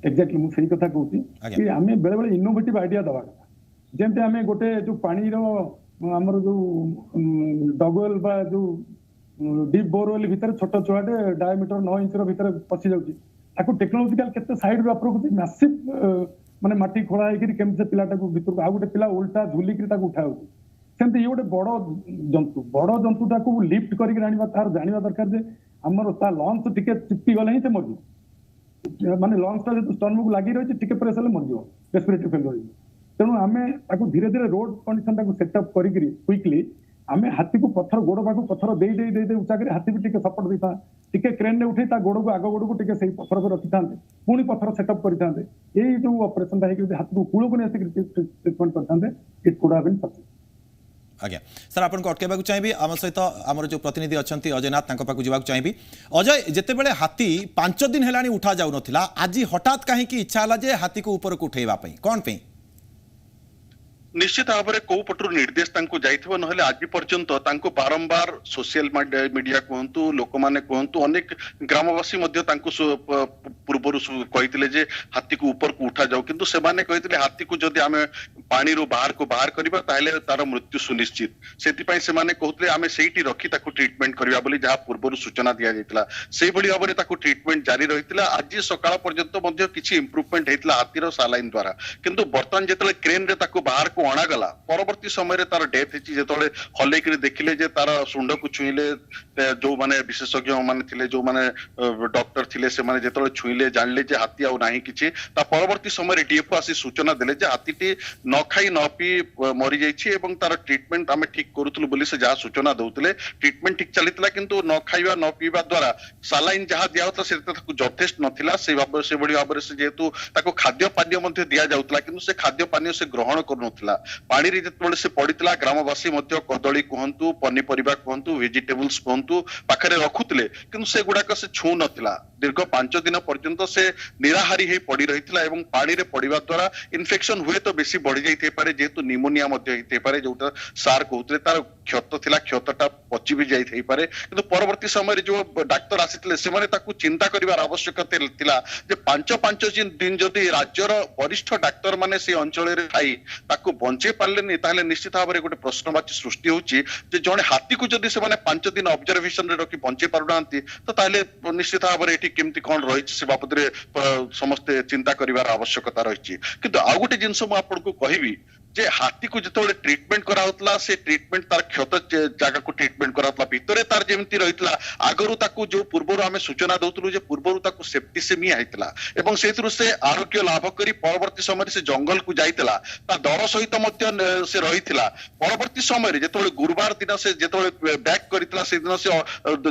एक्जाक्टली मुझे सही कथा कहूँ कि आम बेले बेले इनोवेटिव आइडिया दवा कथा जमी आम गोटे जो पानी आमर जो डबल बा जो डीप बोरवेल भितर छोट छुआटे डायमीटर 9 इंच भितर पशि जाऊँगी टेक्नोलोजिकल केते साइड अप्रोच मैसिव माने माटी खोला होकर केमती से पिलाटा भितर आ गोटे पिला उल्टा झुलिक उठा सेमती ये गोटे बड़ जंतुटा को लिफ्ट करके तार जाना दरकार जे आमर ता लंग्स टिके चिपकी गले ही से मर माने लंग्सटा जो स्टर्म को लगी रही टिके प्रेसर मर रेस्पिरेटरी फेलियर तेणु आम धीरे धीरे रोड कंडीशन सेटअप करी क्विकली आम हाथी को पत्थर गोड़ पाक पत्थर दे दे दे उचा कर हाथी भी सपोर्ट देता टिके क्रेन ने उठे गोड़ को आग गोड़ को टिके सही पत्थर को रखी था पुणी पत्थर सेटअप करते यही जो ऑपरेशन हाथी को कूल को नहीं ट्रिटमेंट करते it could have been success आज्ञा सर आपको अटकवा चाहिए आम सहित आम जो प्रतिनिधि अच्छा अजयनाथ पाक जावाक चाहिए अजय जितेबले हाथी 5 दिन है उठा जाऊ ना आज हठात कहीं इच्छा है हाथी को ऊपर को उठेवा कौन पे निश्चित भाव में कौ पटु निर्देश जाइथिबो नहले आज पर्यंत तांको बारंबार सोशल मीडिया कहतु लोक माने कहतु अनेक ग्रामवासी मध्य पूर्वर कहते जे हाथी को ऊपर को उठा जाऊ किंतु सेमाने कहते हाथी को जदि आमे पानी रो बाहर करबा ताहले तार मृत्यु सुनिश्चित सेति सेमाने कहते आमे सेठी रखी ताको ट्रीटमेंट करबा बोली जहा पूर्वर सूचना दिया जायतिला सेहि भली भाबरे ताको ट्रीटमेंट जारी रहितिला आज सकाळ पर्यंत मध्य किछि इंप्रूवमेंट हेतिला हाथीर सालाइन द्वारा किंतु वर्तमान जेतले क्रेन रे ताको बाहर को अणागला परवर्ती समय तार डेथ हेची जेतले हलेकरी देखिले जे तार सुंड को छुईले जो माने विशेषज्ञ माने थिले जो माने डॉक्टर थिले से माने जेतले छुईले जानले जे हाथी आ नाही किछि ता परवर्ती समय डीएफओ आसी सूचना देले जे हाथीटी न खाई न पी मरि जाइछि एवं तार ट्रीटमेंट आमे ठीक करूथुलु बोली से जहा सूचना दउतले ट्रीटमेंट ठीक चलितला किंतु न खाइबा न पीबा द्वारा सालाइन जहा दिया होता से ताको यथेष्ट नथिला से बड़ी भाव से जेहेतु ताको खाद्य पानीय मध्ये दिया जाउतला किंतु से खाद्य पानीय से ग्रहण करूनथिला पानी रे जेतबेले से पडितला ग्रामवासी मध्ये कदली कहंतु पनीपरिबा कहंतु वेजिटेबल्स कहंतु पाखरे रखुतले किंतु से गुडाक से छू नथिला दीर्घ 5 दिन पर्यंत से निराहारी हे पड़ी रहितला एवं पानी रे पड़िबा द्वारा इन्फेक्शन हुए तो बेसी बढ़ी जाइते पारे जेहेतु निमोनिया मध्ये हेते पारे जोटा सार कहउतले तार क्षत थिला क्षतटा पची भी जाइते पारे किंतु परवर्ती समय रे जो डाक्टर आसितले से माने ताकू चिंता करिवार आवश्यकता थिला जे 5 दिन जदि राज्यर वरिष्ठ डाक्टर माने से अंचल रे थाई ताकू बंचे पारलेनी ताहले निश्चित भाव रे गोटे प्रश्नवाची सृष्टि होची जे जणे हाथी को जदि से माने 5 दिन ऑब्जर्वेशन रे रखी बंचे पारुनांती तो ताहले निश्चित भाव रे एठी केमती कोन रहिछि से बाबत रे समस्त चिंता करिवार आवश्यकता रहिछि किंतु आ गोटे जिंस मु आपनको कहिबी जे हाथी को जिते ट्रीटमेंट कराउतला से ट्रीटमेंट तार क्षत जगह को ट्रीटमेंट कराउतला भितरे तार जेमती रहितला आगरु ताकू जो पूर्वरु आमे सूचना दउतलु जे पूर्वरु ताकू सेप्टिसेमिया आइतला एवं सेथरु से आरोग्य लाभ करी परवर्ती समय से जंगल को जाइतला ता डर सहित मध्य से रहितला परवर्ती समय जेतोले गुरुवार दिन से जेतोले बैक करितला से दिन से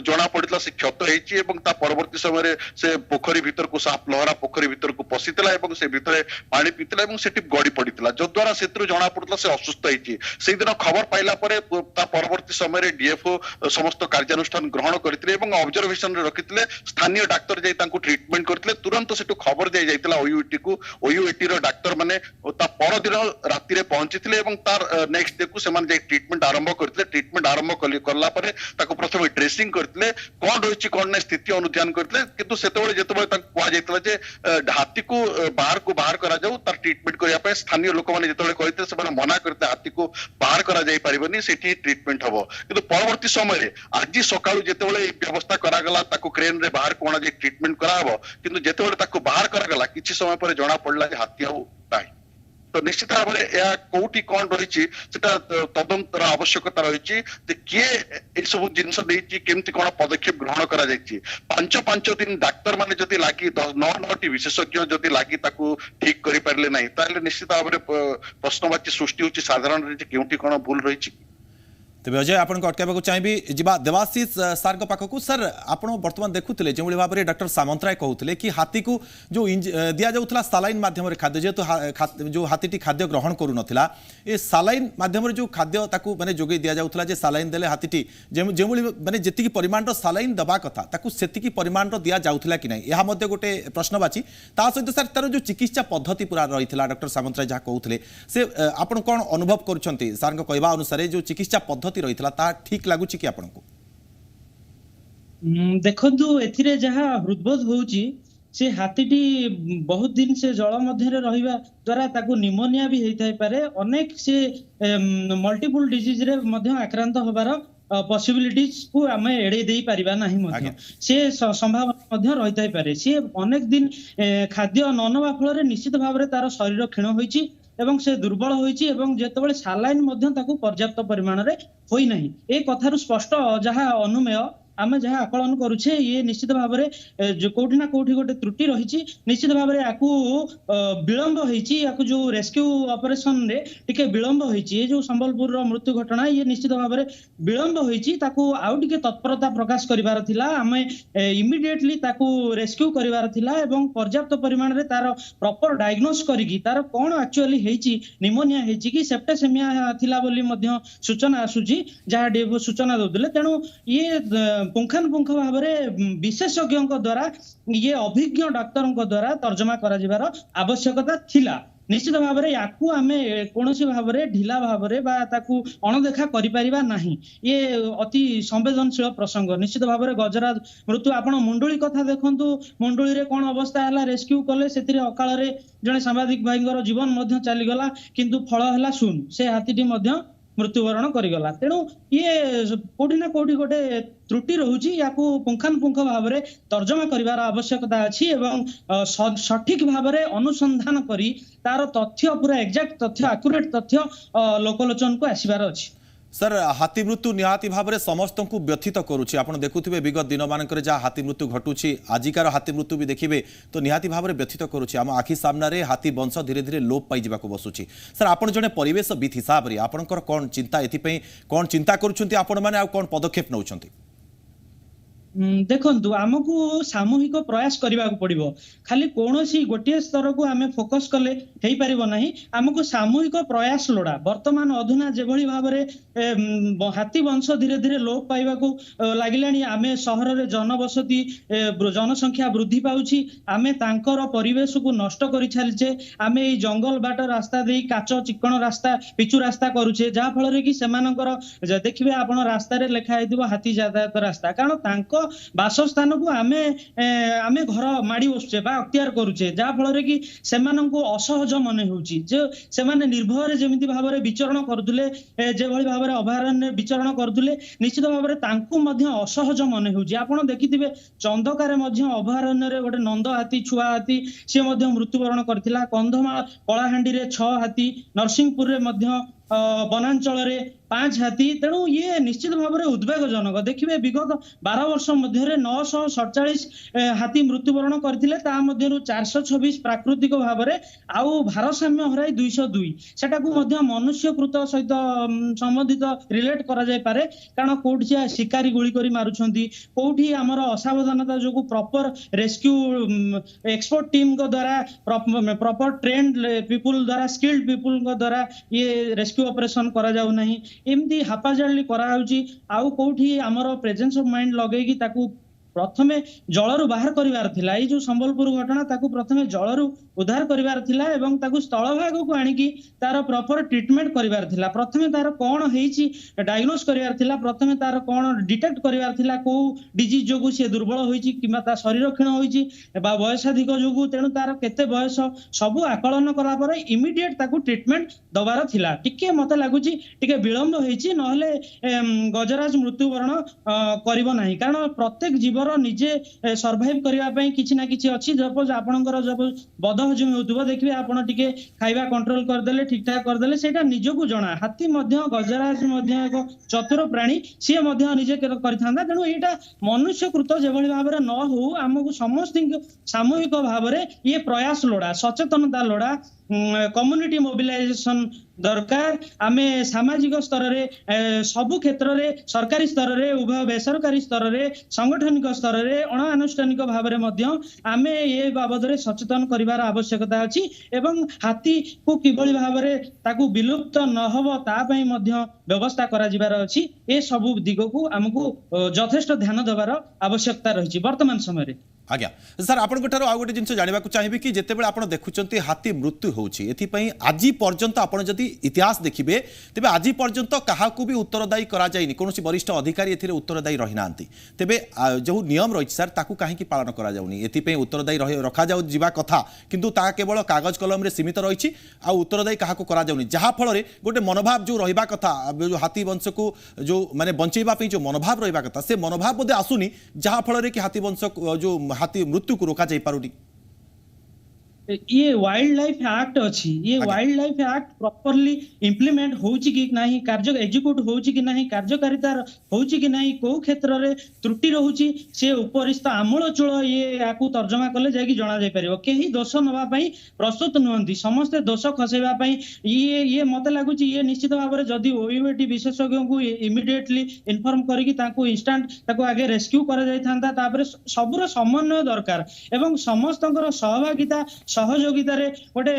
जणा पडितला से क्षत हेची एवं ता परवर्ती समय से पोखरी भीतर को साप लहरा पोखरी भीतर को पसितला एवं से भितरे पानी पितला एवं सेठी गडी पडितला जो द्वारा सेतरु जणा पड़ता से असुस्थ होती से दिन खबर पाइला परे परवर्ती समय डीएफओ समस्त कार्यानुष्ठान ग्रहण करते ऑब्जर्वेशन रखिते स्थानीय डाक्तर जाई तांको ट्रीटमेंट करते तुरंत से खबर दी जाइतला ओयूएटी को ओयूएटी रो डाक्टर माने ता पर दिन राति रे पहुंचीथिले एवं तार नेक्स्ट डे को से माने ट्रीटमेंट आरंभ करते ट्रीटमेंट आरंभ करला परे ताको प्रथम ड्रेसिंग करते कोन रहिछि कोन नै स्थिति अनुध्यान करते किंतु सेतेबेले जेतेबेले ताको कुआ जाइतला जे हाथी को बाहर करा जाऊ तार ट्रीटमेंट करिया पे स्थानीय लोक माने जेतेबेले कहिते से मना करते हाथी को बाहर करा जाई परिबनी सेठी ट्रीटमेंट हबो किंतु परवर्ती समय आज सकाळु जेतेबेले व्यवस्था करा गला ताको क्रेन रे बाहर कोना जे ट्रीटमेंट करा हबो किंतु जेतेबेले ताको बाहर करा गला किछि समय पर जणा पड़ला जे हाथी आउ नाही तो निश्चित भाव में या कोठी कौन रही तदंतर आवश्यकता रही किए ए सब जिनस केमती कौन पदक्षेप ग्रहण करा जायछि 5 दिन डाक्तर माने जदि लागी 9 विशेषज्ञ जदि लागी ताकू ठीक करि परले नाही ताले निश्चित भाव में प्रश्नवाची सृष्टि होछि साधारण रे केउठी कौन भूल रही तेज अजय आपको अटकाइबा चाहिए जी देवाशीष सार पाखक सर आप बर्तमान देखुले जो भाव में डॉक्टर सामंतराय कहते कि हाथी को जो दि जाऊला सालाइन मध्यम खाद्य जेहेतु जो हाथी खाद्य ग्रहण करूना ये सालाइन मध्यम जो खाद्य माने जोगे दि जाऊला सालाइन देले हाथी जो माने जी परिमाण सालाइन दबा कथा से परिमाण दि जाऊला कि नहीं यह गोटे प्रश्नवाची सहित सर तार जो चिकित्सा पद्धति पूरा रही डॉक्टर सामंतराय जहाँ कहते से आप कौन अनुभव करुँच सार कहवा अनुसार जो चिकित्सा पद्धति रही ठीक लगुच कि आपको देखंतु एथिरे जहा हृदबोध होउची से हाथीटी बहुत दिन से जल मध्य रहिबा द्वारा ताकू निमोनिया भी हेइथाय पारे अनेक से मल्टीपल डिजीज रे मध्य आक्रांत होबार पॉसिबिलिटीज को आमे एडे देई परिबा नाही मध्य से संभावना मध्य रहिथाय पारे से अनेक दिन खाद्य न नवा फल रे निश्चित भाव रे तार शरीर क्षीण होईची एवं से दुर्बल होईची एवं जेतेबेले सालाइन मध्य ताकू पर्याप्त परिमाण रे होई नाही ए कथारु स्पष्ट जहा अनुमेय आमे जहा आकलन करूछे ये निश्चित भाव में जो कोठी ना कोठी गोटे त्रुटि रही निश्चित भाव में आकु विलंब होईची आकु जो रेस्क्यू ऑपरेशन रे टिके विलंब होईची ये जो संबलपुर रो मृत्यु घटना ये निश्चित भाव में विलंब होईची ताकू आउ टिके तत्परता प्रकाश करिवार थिला आमे इमिडिएटली ताकू रेस्क्यू करिवार थिला एवं पर्याप्त परिमाण रे तार प्रॉपर डायग्नोस करिकी तार कोन एक्चुअली हेची निमोनिया हेची कि सेप्टिसेमिया थिला बोली मध्य सूचना आसुची जहा डेव सूचना दउतले तेनु ये पुंखानुपुंख भाव में विशेषज्ञ द्वारा ये अभिज्ञ डाक्तर द्वारा तर्जमा करा आवश्यकता थिला निश्चित भाव में याकू आमे कोनोसी भाव में ढिला भाव में बा ताकू अणदेखा करि परिबा नाही। ये अति संवेदनशील प्रसंग। निश्चित भाव में गजराज मृत्यु आपण मुंडुली कथा देखंतु, मुंडुली रे कोन अवस्था हला, रेस्क्यू कले सेतिरे अकाल रे जने सांबादिक भाईंगर जीवन मध्य चलीगला, किंतु फल हला शून, से हाथीटी मध्य मृत्युवरण करिगला। तेणु ये कोठी ना कोठी गोटे त्रुटि रहुची, याकू पुंखानुपुंख भाव में तर्जमा करिवार आवश्यकता अछि एवं सठिक भाव में अनुसंधान करी तार तथ्य पूरा एक्जाक्ट तथ्य एक्यूरेट तथ्य लोकलोचन को आसीबार अछि। सर हाथी मृत्यु निहाती भाव में समस्त को व्यथित करुच्ची। आप देखुए विगत दिन मानक जहाँ हाथी मृत्यु घटुची, आजिकार हाथी मृत्यु भी देखिए तो निहाती भाव में व्यथित करुच्ची। आम आखि सामने हाथी वंश धीरे धीरे लोप पाई बसुची। सर आप जड़े परिवेशविद हिसाब से आपंकर कौन चिंता, एथि कौन चिंता कौन पदक्षेप नौ? देखंतु आमको सामूहिक प्रयास करने पड़ो। खाली कौन सी गोटे स्तर को आम फोकस कले हो पार ना, आमको सामूहिक प्रयास लोड़ा। वर्तमान अधुना जो भाव में हाथी वंश धीरे धीरे लोप पाइबा लगिलानी, आम सहर में जनबसती जनसंख्या वृद्धि पाउछि, आमे तांकर परिवेश को नष्ट कर छालिचे, आमे ई जंगल बाट रास्ता दे काच चिकण रास्ता पिचु रास्ता करूचे, जहाँ फल कि सेमानकर देखिए आपण रास्ता रे लेखा हेतिबो हाथी यातायात रास्ता, कारण तांको बासस्थान को आमे आमे घर माड़ी बसुचे बा अख्तियार करूचे, जहाँ फल कि सेमाननको असहज मन होउची। जे सेमाने निर्भय जेमिति भाव में विचरण करुले, जे भली भाव में अभयारण्य विचरण करुले, निश्चित भाव में तांको मध्य असहज मन होउची। आपण देखिथिबे चंदकार मध्य अभयारण्य रे गोटे नंद हाथी छुआ हाथी से मध्य मृत्युवरण करथिला। कंधमाल कलाहांडी रे 6 हाथी, नरसिंहपुर रे मध्य वनांचल रे 5 हाथी। तेणु ये निश्चित भाव में उद्वेगजनक। देखिए विगत 12 वर्ष मध्य 947 हाथी मृत्युवरण करथिले, ता मध्यरु 426 प्राकृतिक भाव में, आउ भारसाम्य हराई 202 सेटा को मध्य मनुष्यकृत सहित संबंधित रिलेट करा जाय पारे। कारण कोठी शिकारी गुली करी मारुछंती, कोठी हमर असावधानता जो प्रॉपर रेस्क्यू एक्सपर्ट टीम को द्वारा प्रॉपर ट्रेन्ड पीपुल द्वारा स्किल्ड पीपुल को द्वारा ये रेस्क्यू ऑपरेशन करा जाउ नहीं, एमती हापाजार्डली कराउची। आउ कोठी हमर प्रेजेंस ऑफ माइंड लगेगी ताकू प्रथमे जलरू बाहर करिवार थिला। ई जो संबलपुर घटना ताकू प्रथमे जलरू उद्धार करिवार थिला एवं ताकू स्थल भाग को आनिकी तार प्रॉपर ट्रीटमेंट करिवार थिला। प्रथमे तार कोन हेइची डायग्नोस करिवार थिला, प्रथमे तार कोन डिटेक्ट करिवार थिला, को डिजीज जोगु से दुर्बल होइची किमा ता शरीर क्षीण होइची बा वयसाधिक जोगु, तेणु तार केते बयस सबु आकलन कला पर इमिडिएट ताकू ट्रीटमेंट दबार थिला। टिके मते लागुची टिके विलंब होइची, नहले गजराज मृत्युवरण करिवो नाही। कारण प्रत्येक जीव निजे सर्वाइव करने किसी ना किसी अच्छी। सपोज आपणकर जब बद हजमी होउथबो, देखिए आपण टिके खाइबा कंट्रोल करदेले, ठीक ठाक करदेले, सेटा निजको जना। हाथी मध्य गजराज मध्य एक चतुर प्राणी, सी मध्य निजे करिथांदा। तेणु एटा मनुष्यकृत जेभଳି भाव न हो, आमको समस्त सामूहिक भाव में ये प्रयास लोड़ा, सचेतनता लोड़ा, कम्युनिटी मोबिलाइजेशन दरकार। आमे सामाजिक स्तर रे सबु क्षेत्र रे, सरकारी स्तर रे, उभय बेसरकारी स्तर रे, संगठनिक स्तर रे, अणानुष्ठानिक भाव में मध्य आमे ये बाबद रे सचेतन करिवार आवश्यकता अछि एवं हाथी को किभଳି भाव रे ताकू विलुप्त न होबो ता पई मध्य व्यवस्था करा जिबार अछि। ए सबु दिगो को हमकु यथेष्ट ध्यान देबार आवश्यकता रहिछि वर्तमान समय रे। आज्ञा सर आपंकर आउ गोटे जिन जानवा चाहिए कि जितेबाला आप देखुं हाथी मृत्यु होची, आज पर्यंत आपड़ जदि इतिहास देखिए तेज आज पर्यंत क्या भी उत्तरदायी कराई कौन वरिष्ठ अधिकारी ए उत्तरदायी रही ना। तेबे जो नियम रही सर ताकू कहीं पालन कराई, उत्तरदायी रखा जा कथा किंतु ता केवल कागज कलम रे सीमित रही, आ उत्तरदायी क्या कराऊनी, जहाँफल गोटे मनोभाव जो रहा कथा, जो हाथी वंश को जो माने बंचेवाई जो मनोभाव रहा कथा, से मनोभाव बोधे आसुनी, जहाँफल कि हाथी वंश जो हाथी मृत्यु को रोका जाई पारुनी। ये वाइल्ड लाइफ एक्ट अच्छी, ये wild life act properly implement होउची कि नाही, कार्य एग्जीक्यूट होउची कि नाही, कार्यकारिता होउची कि नाही, को क्षेत्र रे त्रुटि रहउची, से उपरिस्थ आमूलचूल ये याकू तर्जमा कले जाकी जणा जाय परिबो। केही दोष नवा पई प्रस्तुत नहंती, समस्त दोष खसेबा पई ये मते लागुची ये निश्चित भाव में जदि ओयूएटी विशेषज्ञ को इमिडिएटली इन्फॉर्म करिकि ताकू इंस्टेंट ताकू आगे रेस्क्यू करा जाय थांता, तापर सबुर समन्वय दरकार एवं समस्तଙ୍କର सहभागिता सहयोगितार गोटे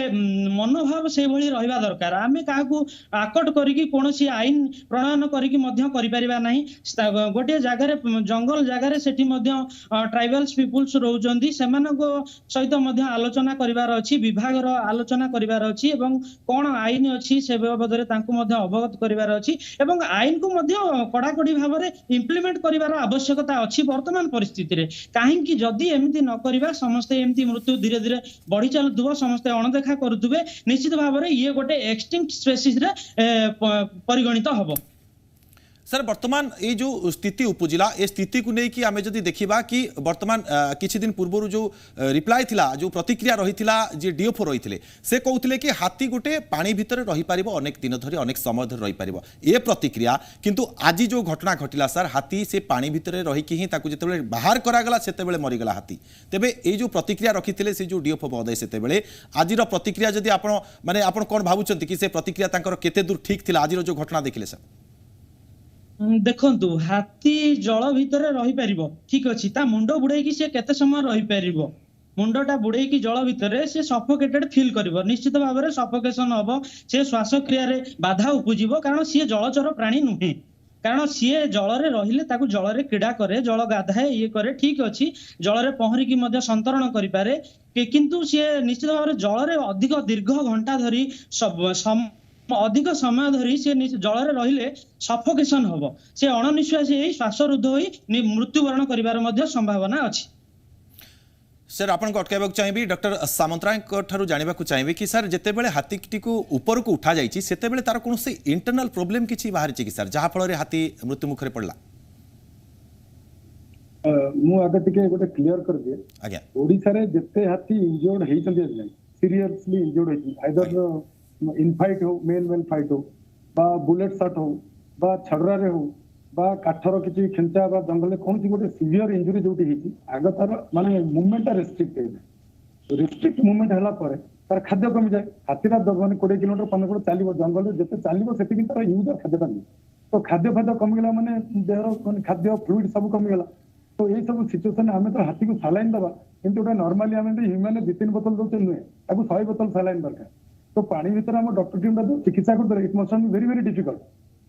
मनोभाव से भली रहिबा दरकार। आमे काहाकू आकट करिकी कोनोसी आईन प्रणयन करिकी मध्य करि परिबा नाही। गोटे जगार जंगल जगार सेठी मध्य ट्राइबल्स पीपुल्स रहउचंदी सेमानको सहित मध्य आलोचना करिवार अछि, विभागर आलोचना करिवार अछि एवं कोन आईन अछि से बाबदरे तांको मध्य अवगत करिवार अछि एवं आईन को मध्य कड़ाकड़ी भाव में इम्प्लीमेंट करिवार आवश्यकता अछि। वर्तमान परिस्थिति रे काहेकि जदि एमिति न करिबा समस्ते एमिति मृत्यु धीरे धीरे बढ़ी चलुथबो, समस्ते अणदेखा करुथबे, निश्चित भाव में ये गोटे एक्सटिंक्ट स्पेसीज रे परिगणित हबो। सर वर्तमान ये जो स्थिति उपजिला ए स्थिति को लेकिन आम जदि देखा कि वर्तमान किछि दिन पूर्व जो रिप्लाई थिला जो प्रतिक्रिया रही जे डीएफओ रही से कहते कि हाथी गोटे पानी भितर रही पारिबो अनेक दिन धरी अनेक समय धरी रही पारिबो ए प्रतिक्रिया, किंतु आज जो घटना घटिला सर हाथी से पानी भितर रही ही ताकू जेतेबेले बाहर करागला सेतेबेले मरीगला हाथी। तेबे ये जो प्रतिक्रिया रखी से जो डीएफओ महोदय सेतेबेले आजिर प्रतिक्रिया जदि आपण माने आपण कोन भाबुचंती कि से प्रतिक्रिया तांकर केते दूर ठीक थिला आजिर जो घटना देखिले सर? देखंतु हाथी जल भितर रही पारिबो ठीक अछि, ता मुंडो बुड़े कि से केते समय रही पारिबो, मुंडटा बुड़े कि जल भितर से सफोकेटेड फील करिवो, निश्चित भाव में सफोकेशन हबो, से श्वास क्रिया रे बाधा उपजिवो कारण सी जलचर प्राणी नुहे, कारण सी जल रे रहिले ताकू जल रे क्रीड़ा करे, जल गाधाए ये करे ठीक अछि, जल रे पहरी कि मध्य संतरण करि पारे, किंतु सी निश्चित भाव में जल रे अधिक दीर्घ घंटा धरी अधिक समय धरी से जल रे रहिले सफोकेशन हबो, से अणनिश्वासी श्वासरुद्ध होई मृत्युवरण करिवार मध्य संभावना अछि। सर आपन को अटकाइबाक चाहिए डॉक्टर सामंतराय ठारू जानिबाकू चाहिए कि सर जेतेबेले हाथी को ऊपर को उठा जाइछि सेतेबेले तार कोनोसी इंटरनल प्रॉब्लम किछि बाहर छि कि सर जहा फल रे हाथी मृत्यु मुखरे पड़ला? मु आगे टिके गोटे क्लियर कर दिए आज्ञा ओडिसा रे जेते हाथी इंजर्ड हेइछन्ती सीरियसली इंजर्ड हेइछि आइदर इन फाइट हो मेन फाइट हो बा बुलेट शॉट हो बा छड़रा रे हो बा काठर किछि खेंचा बा जंगल कौन गोटे सीवियर इंजुरी जोटी हेछि आग तार माने मूवमेंट रिस्ट्रिक्ट मूवमेंट हला परे तार खाद्य कमी जाए हाथीरा माने 20 किलोमीटर 15 किलोमीटर चलिबो जंगल जेते चलिबो सेति तार यूज खाद्यटा नहीं, तो खाद्य कमी गेला माने देहर माने खाद्य फ्लूइड सब कमी गेला, तो यही सब सिचुएशन आमे तो हाथी को सालाइन दबा किंतु ओटा नॉर्मली आमे ह्यूमन 2-3 बोतल दोते नुहे ताकू 100 बोतल सालाइन दरकार, तो पानी भीतर हम डॉक्टर टीम चिकित्सा करते it must be very very difficult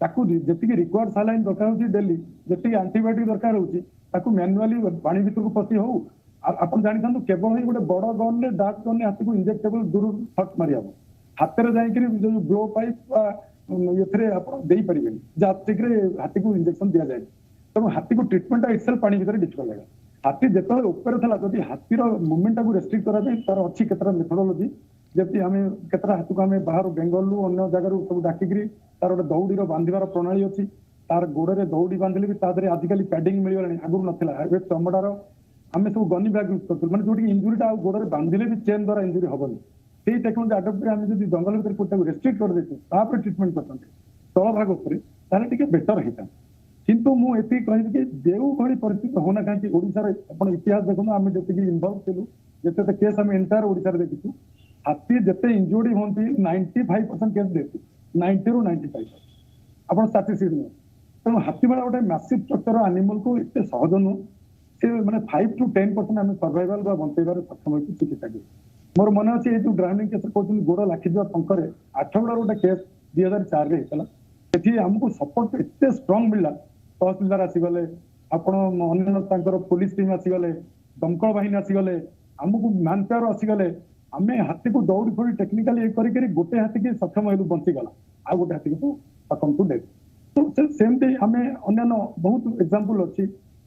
ताकू जति रिक्वायर्ड सालाइन दरकार होची डेली जति एंटीबायोटिक दरकार होची ताकू मैनुअली पानी भीतर को पसी हो आपण जानि थांतु केवल ही गोटे बड़ गन ले डार्क गन ले हाथी को इंजेक्टेबल दूर शॉट मारि हम हाथ रे जाई करी जो ग्लो पाइप एथरे आपण देई परिबेन जाति रे हाथी को इंजेक्शन दिया जाय, तो हाथी को ट्रीटमेंट इटसेल्फ पानी भीतर डिफिकल्ट लगा। हाथी जेतले ऊपर थला जदी हाथी रो मूवमेंट को रेस्ट्रिक्ट करा दे तार अछि केतरा मेथोडोलॉजी जबकि आम केतरा हाथी को आम बाहर बेंगल अन्य जगार सब डाकिकी तार गोटे दौड़ी बांधार प्रणाली अच्छी तार गोड़े दौड़ी बांधिले भी तादरे आजिकल पैडिंग मिलगला आगुरी नाला चमड़ार आम सब गनी बैग यूज करते मैंने जो इंजुरीटा गोड़े बांधिले भी चेन द्वारा इंजुरी हेनी से टेक्नोलोजी आडप्ट आम जो जंगल भर रेस्ट्रिक्ट कर देते ट्रिटमेंट करते तल भाग उपर बेटर होता, किंतु मुझे कहबी कि जो भाई परिस्थिति होना कहीं ओडार आप इतिहास देखो आम जी इनवल्व थी जिते केस आम एंटायर ओडार देखीचु हाथी जिते इंजुरी होती 95% केस देती 90 ରୁ 95 आप स्टाटिस्टिक्स नहीं, तेणु हाथी भाड़ा गोटे मैसिव स्ट्रक्चर एनिमल को इतने सहज नुह से मैंने 5 to 10% आम सर्वाइवल बंचाइबार सक्षम होती चिकित्सा की। मोर मन अच्छे ये जो ड्राउनिंग केस कहते गोड़ लाखिजा पंखरे 8 गड़ा गोटे केस 2004 रे होता सेठी आमको सपोर्ट एत स्ट्रंग मिलला, तहसीलदार आसीगले आपण अन्य पुलिस टीम आसीगले दमकल बाहिनी आसीगले आमको मैन पावर आसीगले आम हाथी को दौड़ी फौड़ी टेक्निकाली ये करी गोटे हाथी की सक्षम हेलु बंचीगला आ गोटे हाथी को सकम टू डेथ, तो सेमती आम अन्य बहुत एग्जांपल अच्छी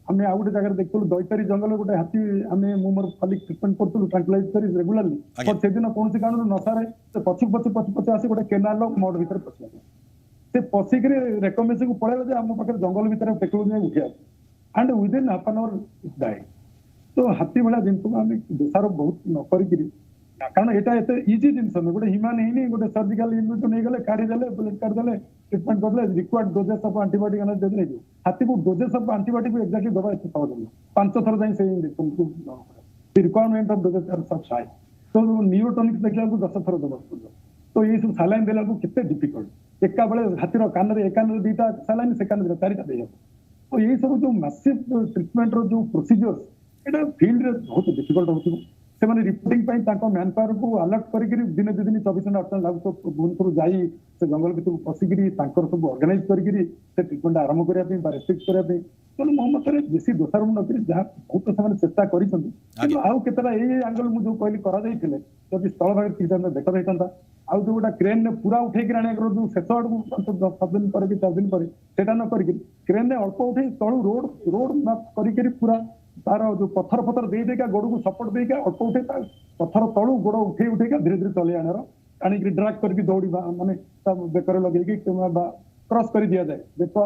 आम आ गोटे जगह देखु दैतारी जंगल गोटे हाथी आम मोर खाली ट्रिटमेंट करूँ ट्रांक्लाइज कर रेगुलाली पर से दिन कौन कारण नशारे पछु पछु आसी गोटे केनाल मड भर पशिया से पशिक रेकमेंडेशन को पड़ेगा जे आम पाखे जंगल भर टेक्नोलोजी उठिया and within half an hour died, तो हाथी भाया जिन को आम दोषारोप बहुत न करी कारण यहाँ एत इजी जिनस नुह गोटे ह्यूमान ही गोटे सर्जिकल इनविट नहीं गले काढ़ीदे बुलेट काढ़ीदे ट्रिटमेंट करदे required doses of antibiotic analysis हो हाथी को डोजेस ऑफ एंटीबायोटिक एक्जाक्टली दबा एत सहज नुह 5 थर जाए से इंजेक्शन को रिक्वायरमेंट ऑफ डोजेस आर सब हाई, तो न्यूरोटॉनिक्स देखला 10 थर दबा पड़ो, तो ये सब सालाइन देला को कितने डिफिकल्ट एका बेले हाथीर कान में 2टा सालाइन से कान 4टा दे, तो ये सब जो मैसिव ट्रिटमेंट रो जो प्रोसीजर्स एटा फील्ड रे बहुत डिफिकल्ट होती ସେମାନେ ରିପୋର୍ଟିଂ ପାଇଁ ତାଙ୍କ ମ୍ୟାନ ପାୱାର କୁ ଆଲର୍ଟ କରିକିରି ଦିନେ 2 ଦିନ 24 ଘଣ୍ଟା 8 ଲାଗୁ ଭୁବନେଶ୍ୱର ଯାଇ ସେ ଜଙ୍ଗଲ ଭିତରକୁ ପଶିକିରି ତାଙ୍କର ସବୁ ଅର୍ଗାନାଇଜ କରିକିରି ସେ ଟ୍ରିଟମେଣ୍ଟ ଆରମ୍ଭ କରିବା ପାଇଁ ବା ରେଷ୍ଟ୍ରିକ୍ଟ କରିବା ପାଇଁ ତେଣୁ ମୋ ମତରେ ବେଶୀ ଦୋଷାରୋପ ନକରି ଯାହା ବହୁତ ସେମାନେ ଚେଷ୍ଟା କରିଛନ୍ତି କିନ୍ତୁ ଆଉ କେତେଟା ଏଇ ଆଙ୍ଗଲ ମୁଁ ଯୋଉ କହିଲି କରାଯାଇଥିଲେ ଯଦି ସ୍ଥଳ ଭାଗରେ ଠିକ ଟାଇମରେ ଦେଖା ଯାଇଥାନ୍ତା ଆଉ ଯୋଉ ଗୋଟା କ୍ରେନରେ ପୁରା ଉଠେଇକି ଆଣିବାର ଯୋଉ ଶେଷ ଆଡକୁ 7 ଦିନ ପରେ କି 4 ଦିନ ପରେ ସେଟା ନ କରିକି କ୍ରେନରେ ଅଳ୍ପ ଉଠେଇ ତଳୁ ରୋଡ ମ୍ୟାପ କରିକିରି ପୁରା तार जो पत्थर दे देका गोड़ को सपोर्ट देका अल्प उठे पत्थर तलू गोड़ उठे उठेका धीरे धीरे चले आनार आनिक ड्राग करके दौड़ी माने बेकर लगे क्रॉस कर दिया जाए देखो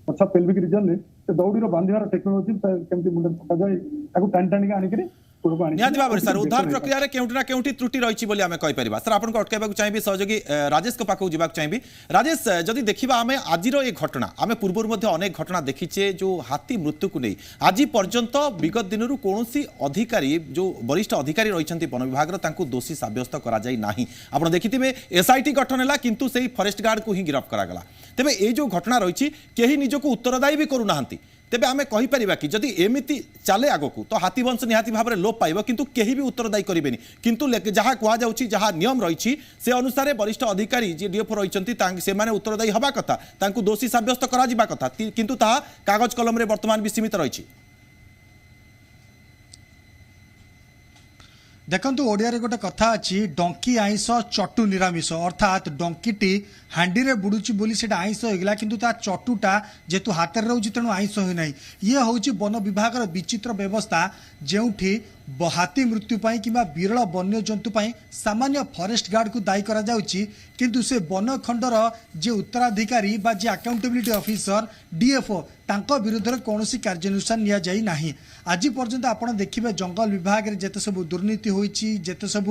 पछा पेल्विक रीजन रे से दौड़ी बांधार टेक्नोलोजी केमती मुंडे पका जाए ताको टाणी टाणी आनिकरी निहाती भाव सर उद्धार प्रक्रिया रे केउटी ना केउटी त्रुटि रही बोली आमे कहि परिबा सर आपन को अटकाइबा चाहिए सहयोगी राजेश को पाखु जीवा चाहिए राजेश जदि देखिबा आमे आजिरो ए घटना आमे पूर्व मध्ये अनेक घटना देखिचे जो हाथी मृत्यु को नहीं आज पर्यंत विगत दिनरु कोनोसी अधिकारी जो वरिष्ठ अधिकारी रहिसंती वन विभाग रो तांकु दोषी साब्यस्त करा जाई नाही आपण देखिथिबे एसआईटी गठन हैला किंतु सेही फॉरेस्ट गार्ड को ही गिरफ्त करा गला तेबे ए जो घटना रहिछि केही निजको उत्तरदायी भी करू नाहंती तेबे आमे कहि परिबा कि जदि एमिति चले आगकू तो हाथी वंश निहाती भाव में लोप पाइब किंतु केही भी उत्तरदायी करेनि किंतु जहाँ कहुच्छी जहाँ नियम रही से अनुसार वरिष्ठ अधिकारी जी डीएफओ रही से उत्तरदायी हवा कथा तांकु दोषी साब्यस्त करा कथा किंतु ताहा कागज कलम रे वर्तमान भी सीमित रही देखंतु ओडिया रे गोटे कथा अछि डंकी आइंस चटु निरामिष अर्थात डंकीटी हांडी रे बुडुची बोली सेटा आइंस होइगला किंतु ता चटुटा जेतु हातर रहउची तेनु आइंस होई नै ये होउची वन विभाग रो विचित्र व्यवस्था जेउठी हाथी मृत्यु पाई किंबा विरल वन्य जंतु पाई सामान्य फॉरेस्ट गार्ड को दायी करा जाउची किंतु से वन खंडर जे उत्तराधिकारी बा जे अकाउंटेबिलिटी ऑफिसर डीएफओ तांको विरुद्ध रे कोनोसी कार्यानुष्ठान निया जाई नाही आज पर्यंत आपण देखिबे जंगल विभाग रे जेते सब दुर्नीति होईची जेते सब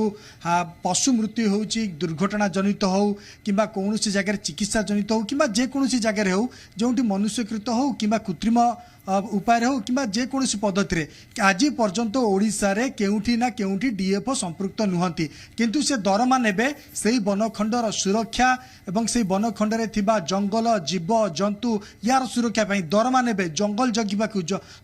पशु मृत्यु होईची दुर्घटना जनित हो किंबा कोनोसी जगह चिकित्सा जनित हो किंबा जे कोनोसी जगह हो जोंटी मनुष्यकृत हो किंबा कृत्रिम उपाय हो किंबा जे कोनोसी पद्धति रे आज पर्यंत ओडिसा रे केउठी ना केउठी डीएफओ संपृक्त नुहंती किंतु से दरमा नेबे सेही वनखंडर सुरक्षा एवं सेही वनखंड रे थिबा जंगल जीव जंतु यार सुरक्षा पई दरमा नेबे जंगल जगिबाकू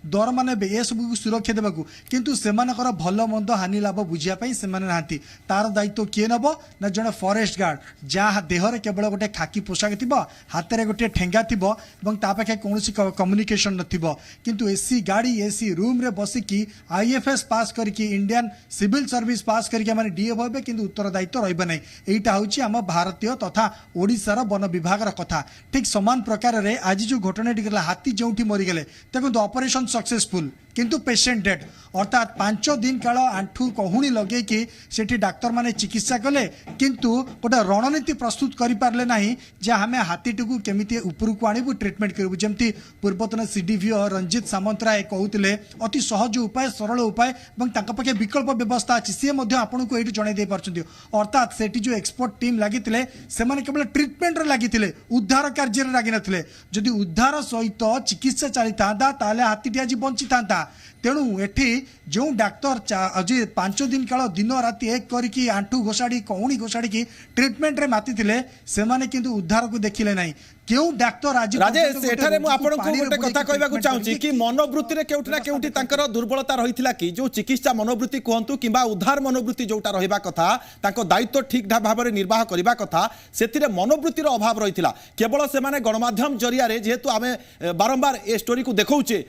दरमा नेबे ए सब सुरक्षा देबाकू किंतु सेमानकर भल मंद हानि लाभ बुझिया पई सेमाने नांती तार दायित्व किए नबो ना जने फॉरेस्ट गार्ड जहाँ देह रे केवल गोटे खाकी पोशाक थिबो हाथ रे गोटे ठेंगा थिबो एवं ता पाखे कोनोसी कम्युनिकेशन नथिबो किंतु एसी गाड़ी एसी रूम रे बसिकी आईएफएस पास करके इंडियन सिविल सर्विस पास करके माने डीएफओ हेबे किंतु उत्तरदायित्व रहबे नै एटा होची हम भारतीय तथा ओडिसार वन विभाग रा कथा ठीक समान प्रकार रे आज जो घटना टिकला हाथी जोंठी मरि गेले देखो ऑपरेशन सक्सेसफुल किंतु पेशेंट डेड अर्थात 5 दिन काल आंठू कहुणी लगे कि सेठी डाक्तर माने चिकित्सा कले किंतु गोटे रणनीति प्रस्तुत करि पारले नाही जे हमें हाथीटी को केमिति ऊपर को आनिबु ट्रीटमेंट करबु जेमती पूर्वतन सीडीवीओ रंजित सामंतराय कहउतिले अति सहज उपाय सरल उपाय एवं तांका पके विकल्प व्यवस्था अछि से मध्ये आपन को एठी जणाई दे पारछन्ती अर्थात सेठी जो एक्सपर्ट टीम लागितिले से माने केवल ट्रीटमेंट रे लागितिले उद्धार कार्य रे लागि नथिले जदि उद्धार सहित चिकित्सा चली तांदा ताले हाथीटी आज बंची तांदा तेणु एठी जो डाक्तर आज 5 दिन काल दिन राति एक करिकी आंठू घोषाड़ी कौणी घोषाड़ी की ट्रीटमेंट रे माती थिले से माने किंतु उद्धार को देखिले नाही क्यों डाक्टर आज राजेश एठारे मु आपन को गोटे कथा कहबा को चाहूची कि मनोवृत्ति रे केउठी ना केउठी तांकर दुर्बलता रहिथिला कि जो चिकित्सा मनोवृत्ति कहंतु किबा उद्धार मनोवृत्ति जोटा रहिबा कथा तांको दायित्व ठीक भाव रे निर्वाह करिबा कथा सेथिरे मनोवृत्ति रो अभाव रहिथिला केवल से माने गणमाध्यम जरिया रे जेहेतु आमे बारंबार ए स्टोरी को देखौचे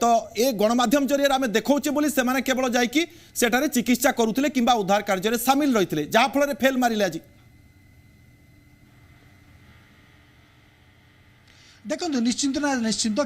तो ए गणमाध्यम जरिया आमे देखौचे बोली से माने केवल जाई कि सेठारे चिकित्सा करूथिले किबा उद्धार कार्य रे शामिल रहिथिले जा फल रे फेल मारिले आज देखो निश्चिंत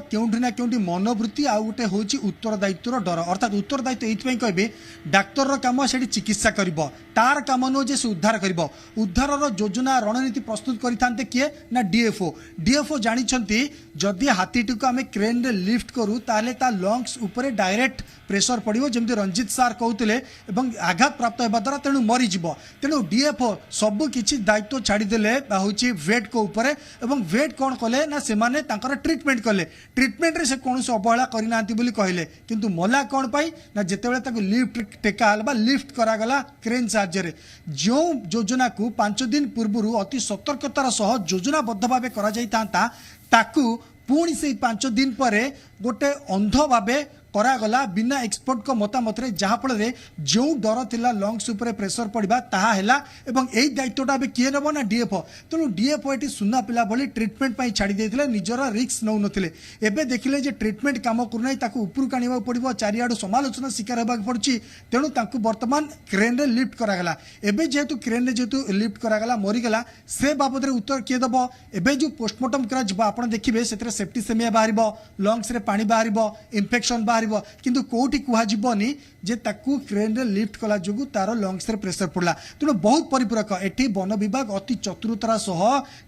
केउठी ना केउठी मनोवृत्ति आ गोटे होची उत्तरदायित्वर डर अर्थात उत्तरदायित्व एइथपई कहबे डाक्तर रो काम सेठी चिकित्सा करिवो तार काम नो जे से उद्धार करिवो उद्धार रो योजना रणनीति प्रस्तुत करिथांते किए ना डीएफओ जानि छंती जदि हाथीटी को आमे क्रेन रे लिफ्ट करू ताले ता लंग्स ऊपर डायरेक्ट प्रेशर पड़िवो जेमति रंजित सार कहउतिले एवं आघात प्राप्त हेबा द्वारा तेणु मरि जिवो तेणु डीएफओ सब किछि दायित्व छाड़ी देले होची वेट को ऊपर एवं वेट कोन कले ना से माने तांकर ट्रीटमेंट कले ट्रीटमेंट रे से कोनोसी अवहेला करि नांती बोली कहले किंतु मला कोन पाई ना जेतेबेले ताको लिफ्ट टेकाल बा लिफ्ट करा गला क्रेन साहाय्य रे जो योजना को 5 दिन पूर्व अति सतर्कतार सह योजनाबद्ध भाव करा जाई तांता ताकू पुणी से 5 दिन पर गोटे अंध भाव करागला बिना एक्सपर्ट को मतामत रे जहाँ फल जो डर थिला लंग्स उपर प्रेसर पड़ा ताहा हैला एवं एई दायित्वटा अब किए नब ना डीएफओ तेणु डीएफओ ये सुना पिला भली ट्रिटमेंट पर छाड़ी देते निजर रिस्क नौ नथिले एबे देखिले जे ट्रिटमेंट काम करूना ताकू उपरକୁ आनिବାକୁ पड़िबो चारिआडू समालोचना शिकार होबाक पड़ुछि तेणु तांकू वर्तमान क्रेन रे लिफ्ट करागला एबे जेहेतु क्रेन रे जेहेतु लिफ्ट करागला मरीगला से बाबद रे उत्तर किए दबो एबे जो पोस्टमार्टम करा जिबो आपण देखिबे सेतरे सेप्टिसेमिया बाहरिबो लंग्स रे पानी बाहरिबो इन्फेक्शन बाहरिबो किंतु कोठी कुहा जिबोनी जे ताकू क्रेन रे लिफ्ट कला जोगु तारो लंग्स रे प्रेशर पड़ला तेणु बहुत परिपूरक एठी वन विभाग अति चतुरतार सह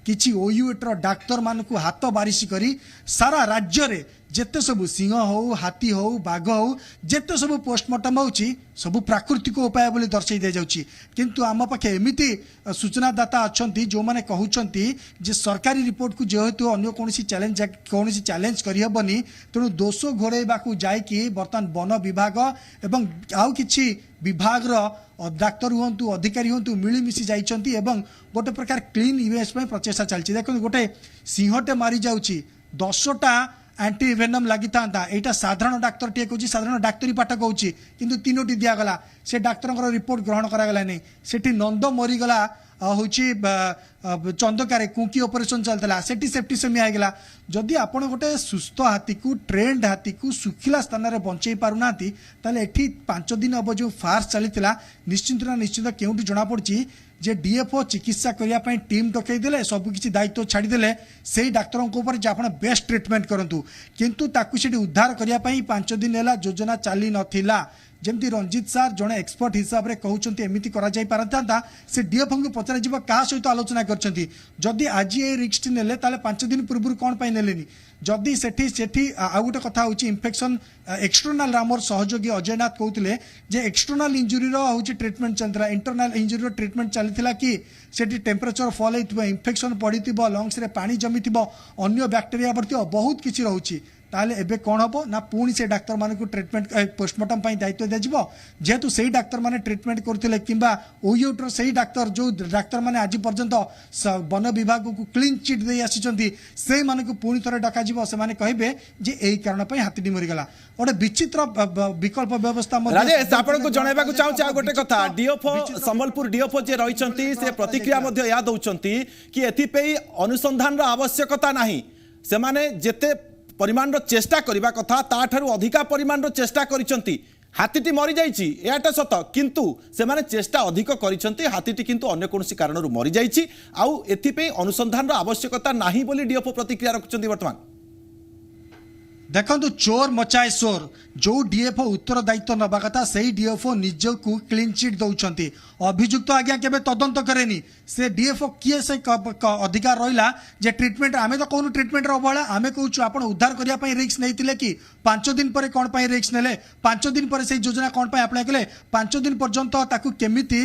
किछि ओयूएट रो डाक्तर मानकू हाथ बारिशी करी सारा राज्य रे जेते सबू सिंह हो हाथी हो बाघ हो जेते सबू पोस्टमार्टम होची सबू प्राकृतिक उपाय बोली दर्शाई दे जाउची किंतु आम पाखे एमिति सूचनादाता अछंती जो माने कहउचंती जे सरकारी रिपोर्ट को जेहेतु अन्य कोनोसी चैलेंज करि हबनी तेणु दोष घोड़ेबाकू जायकी वर्तमान वन विभाग एवं आउ किछि विभाग डाक्तर हुंतु अधिकारी हुंतु मिलीमिशी जाइछंती एवं गोटे प्रकार क्लीन यूएस में प्रचेष्टा चलछि देखो गोटे सिंहटे मारी जाउची 10टा एंटी वेनम लगी था यहाँ साधारण डाक्तर टे कौच साधारण डाक्तरी पाठ कौच किंतु 3टी दिगला से डाक्तर रिपोर्ट ग्रहण करागला नहीं सेठी नंद मरीगला हूँ चंदकारे कुंकी ऑपरेशन चलता सेठी सेप्टिसेमिया होगा जदि आपड़ गोटे सुस्थ हाथी को ट्रेंड हाथी को सुखिला स्थान में बंचई पारना ताले एठी 5 दिन अब जो फार्स चली निश्चिंत ना निश्चिंत केउठी जना पड़ी जे डीएफओ चिकित्सा करने टीम डकईदे सबकि दायित्व छाड़ीदे से डाक्तरों ऊपर आप बेस्ट ट्रिटमेंट करूँ किंतु ताकू से उद्धार करने 5 दिन है योजना चली नाला जमती रंजित सार जड़े एक्सपर्ट हिसाब से कहते एमती पारता से डीएफओ को पचर क्या सहित आलोचना करदी आज ये रिक्स ने 5 दिन पूर्व कौन पर नेलेनी जदि सेठी आउ गोटे कथा हूँ इन्फेक्शन एक्सटर्नाल आमर सहयोगी अजयनाथ कहते जे एक्सटर्नाल इंजुरी हूँ ट्रिटमेंट चलता इंटरनाल इंजुरी ट्रिटमेंट चलता कि सेठी टेम्परेचर फॉल होता इन्फेक्शन पड़ी लंग्स रे पानी जमी अन्य बैक्टेरिया बढ़ बहुत किसी रोचे ताले एबे कौन हम ना पुणी से डाक्तर मान को ट्रिटमेंट पोस्टमार्टम दायित्व दिज्व जेहेतु से डाक्तर मैंने ट्रिटमेंट करते कि ओयूट्र से डाक्तर जो डाक्तर मैंने आज पर्यंत वन विभाग को क्लीन चिट दे आसी से मानक पुणी थे डक से कहे जे यही कारण हाथी मरीगला गोटे विचित्र विकल्प व्यवस्था राजेश आपको जनवाक चाहूँ गोटे कथा डीएफओ संबलपुर डीएफओ जे रही से प्रतिक्रिया या दौरान कि एथिपई अनुसंधान आवश्यकता नहीं से माने जेते परिमाण चेष्टा करने कथा ताठारु अधिका परिमाण चेष्टा करिसंती हाथीटी मरी जाइछि एटा सत किंतु से माने चेष्टा अधिक करिसंती हाथीटी किंतु अन्य कोनसी कारणरु मरी जाइछि आउ एथिपई अनुसंधान आवश्यकता नाही बोली डीएफओ प्रतिक्रिया रखुचंती वर्तमान देखो चोर मचाए शोर जो डीएफओ उत्तर दायित्व नवा कथा से डीएफओ निज को क्लीन चिट दौरान अभियुक्त आज्ञा केबे तदंत करेनी से डीएफओ किए से अधिकार रहा जे ट्रिटमेंट आमे तो कहूँ ट्रिटमेंट अवहेला आमे कहूँ आप उद्धार करने रिस्क नहीं कि 5 दिन पर कौन पर रिस्क ने 5 दिन पर से योजना कौन पर अप्लाई कले 5 दिन पर्यंत ताकू केमिति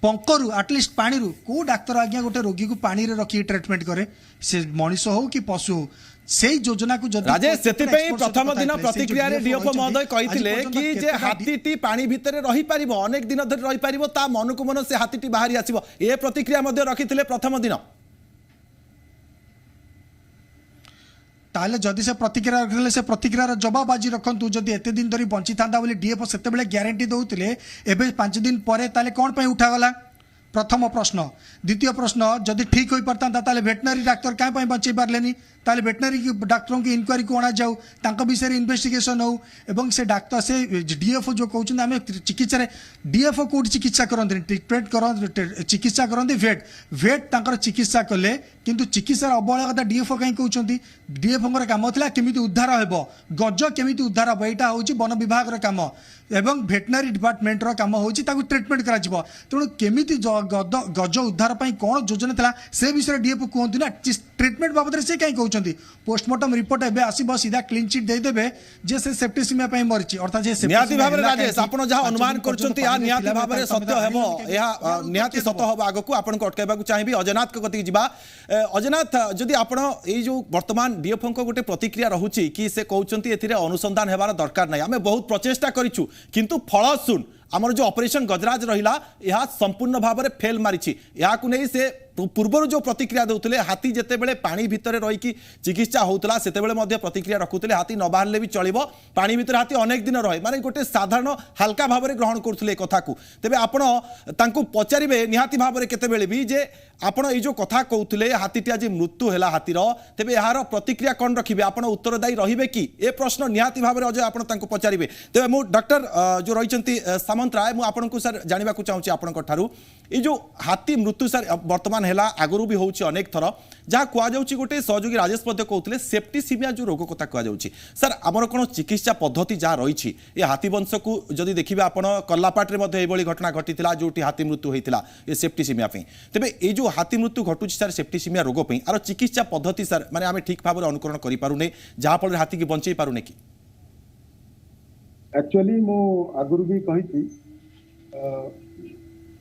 पंकरु आटलिस्ट पानी को डाक्तर आज्ञा गोटे रोगी को पानी रे रखी ट्रिटमेंट करे से मनीष हो कि पशु हो से योजना को राजेश से प्रथम दिन प्रतिक्रिया डीएफओ महोदय कहते कि जे हाथीटी पानी भितर रही पारिबो अनेक दिन धरि रही पारिबो ता मन को मन से हाथीटी बाहरी आसीबो ए प्रतिक्रिया मध्ये रखिथिले प्रथम दिन ताले जदि से प्रतिक्रिया रखिले से प्रतिक्रियार जवाब आज रखंतु जदि एते दिन धरि बंची थांदा बोली डीएफओ सेते बेले ग्यारंटी दउतिले एबे 5 दिन परे ताले कोन पय उठा गला प्रथम प्रश्न द्वितीय प्रश्न जदि ठीक हो पारता ताले वेटनरी डाक्तर क्या बचे पार्लेनी ताले वेटनरी डाक्तरों की इंक्वारी को अणा जाऊ तांको विषय इन्वेस्टिगेशन हो एवं से डाक्तर से डीएफओ जो कहते आम चिकित्सा डीएफओ कौट चिकित्सा करते ट्रिटमेंट कर चिकित्सा करते भेट तांकर चिकित्सा कले किंतु चिकित्सार अवहेला कथा डीएफओ कहीं कहते डीएफओ काम था केमी उद्धार हो गज केमी उद्धार हम यहाँ हूँ वन विभाग काम एवं भेटनरी डिपार्टमेंट काम हो ट्रिटमेंट कर तेणु केमी गज उद्धार कौन योजना था से विषय डीएफओ कहते ना ट्रिटमेंट बाबद से कहीं कहते पोस्टमार्टम रिपोर्ट एबे आसीबो सीधा क्लीन चिट दे देबे जे से सेप्टिसेमिया पई मरची अर्थात जे निहाती भाबरे राजेश आपण जहा अनुमान करचंती आ निहाती भाबरे सत्य हेबो या निहाती सत्य होबो आगो को आपण को अटकाइबा को चाहिबी अजयनाथ को गति जिबा अजयनाथ जदि आपण एई जो वर्तमान डीएफओ को गोटे प्रतिक्रिया रहुची कि से कहउचंती एथिरे अनुसंधान हेबार दरकार नै हमें बहुत प्रचेष्टा करिछु किंतु फल सुन आमर जो ऑपरेशन गजराज रहिला यह संपूर्ण भाव में फेल मारी नहीं से पूर्वर जो प्रतिक्रिया देते हाथी जिते बड़े पानी भितर रही चिकित्सा होता से प्रतिक्रिया रखुते हाथी न बाहर भी चलो पानी भितर हाथी अनेक दिन रहे माने गोटे साधारण हल्का भाव में ग्रहण करुले कथा को तेज आपण पचारे निहाती भाव में केतबेले भी जे आपण ये जो कथा कहते हाथीटी आज मृत्यु है हाथीर तेज यार प्रतिक्रिया कौन रखिए आप उत्तरदायी रहिबे कि ए प्रश्न निहाती भाव में अजय आप पचारे तेज मु डॉक्टर जो रही सामंत राय मुझे सर जानवा चाहिए आपंठ ये जो हाथी मृत्यु सर वर्तमान है आगुरी भी होची अनेक थर जहाँ कहुच्छी गोटे सहयोगी राजेश कहते सेप्टिसिमिया जो रोग कथा कहुच्छी सर आमर कौन चिकित्सा पद्धति जहाँ रही ये हाथी वंश को जदि देखिए आप कल्लापाट में घटना घटी जो हाथी मृत्यु होता ये सेप्टिसिमिया तेज ये जो हाथी मृत्यु घटुच्छी सर सेप्टिसिमिया रोग आर चिकित्सा पद्धति सर माने आम ठीक भाव में अनुकरण करें जहाँफल हाथी की बंचई पारुने कि एक्चुअली मो आगुरी भी कही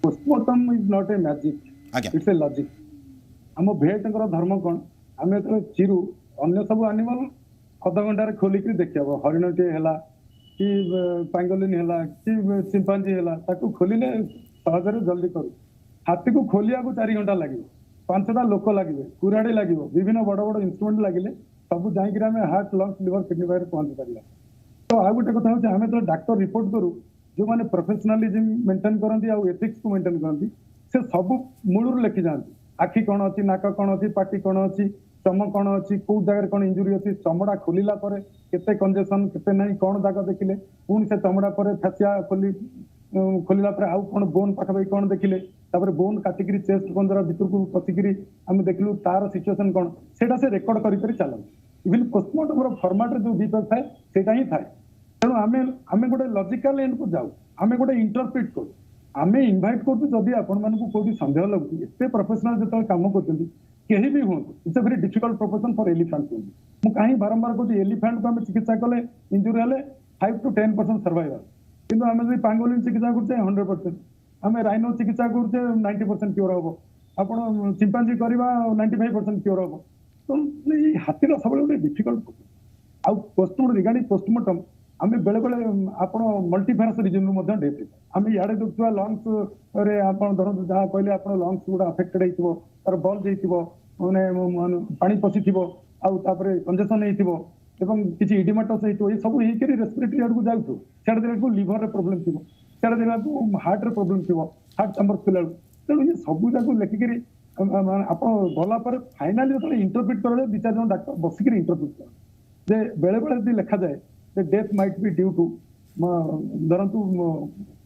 postmortem is not a magic it's a logic आम भेट धर्म कौन आम जो चिरू अन्य सब एनिमल अध घंटे खोलिक देखा हरिण टे है कि पांगोलिन है कि चिंपांजी है खोलिले सहजरे जल्दी करू हाथी को खोलिया को 4 घंटा लगे 5टा लोक लगे कुराड़ी लगे विभिन्न बड़ बड़ इंस्ट्रूमेंट लगे सब जाइए हार्ट लंग्स लिवर किडनी पाखे पहुंची पारा तो आ गोटे कथा हूँ आम जो डाक्टर रिपोर्ट करूँ जो मैंने प्रोफेशनलिज्म मेंटेन करती एथिक्स को मेंटेन करती से सब मूलर लिखि जाती आखि कौन अच्छी नाक कौन अच्छी पाटी कौन अच्छी चम कौन अच्छी कौ जगह कौन इंजुरी अच्छी चमड़ा खोलिला केते कंजेशन केते नहीं कौन दाग देखिले पुणी से चमड़ा पर फैसिया खोलिला आउ कौन बोन पाखापाखि कौन देखिले बोन काटिक चेस्ट पंजरा भर को पशिकी आम देखलु तार सिचुएसन कौन से रेकर्ड कर चलती इवन पोस्टमार्टम फर्माट जो डिटेल थाए सेटा ही थाए तेणु आम गोटे लॉजिकल एंड को जाऊ आम गोटे इंटरप्रिट करू आम इनभाइट करूँ जदि आपण कौटी सन्देह लगुच एत प्रोफेशनल जो कम कर कहीं भी हूँ it's a very difficult profession for elephant मुझे कहीं बारंबार कहूँ एलिफेंट को आम चिकित्सा कले इंजुरी हेल्ले 5 to 10% सर्वाइवल किंतु आम जो पांगोलिन चिकित्सा करुचे 100% आम राइनो चिकित्सा करुचे 90% क्योर हम आप चिंपांजी करवा 95% क्योर हम तो हाथीर सब गोटे डिफिकल्ट आउ पोस्टमार्टम रिगार्डिंग पोस्टमार्टम आम बेले बेले आप मल्टीफेरस रिजन डेथ आम इे देखुवा लंग्स धरत जहाँ कहले आप लंग्स गुड़ा अफेक्टेड होतार बल्ज मैंने पानी पशि आउे कंजेसन हो किसी इडिमाटस हो सब रेस्पिरेटरी आड़ को जाऊँ सियाड़े देखा लिभर प्रोब्लेम थी सियाड़े देखा हार्ट रे प्रोब्लेम थी हार्ट चैम्बर खुला तेणु ये सब जाक लेखिकी आप गलापर फाइनाली जो इंटरप्रिट कर 2-4 जन डाक्टर बसिक इंटरप्रिट कर बेले बेले लिखा जाए death might be due to धरतु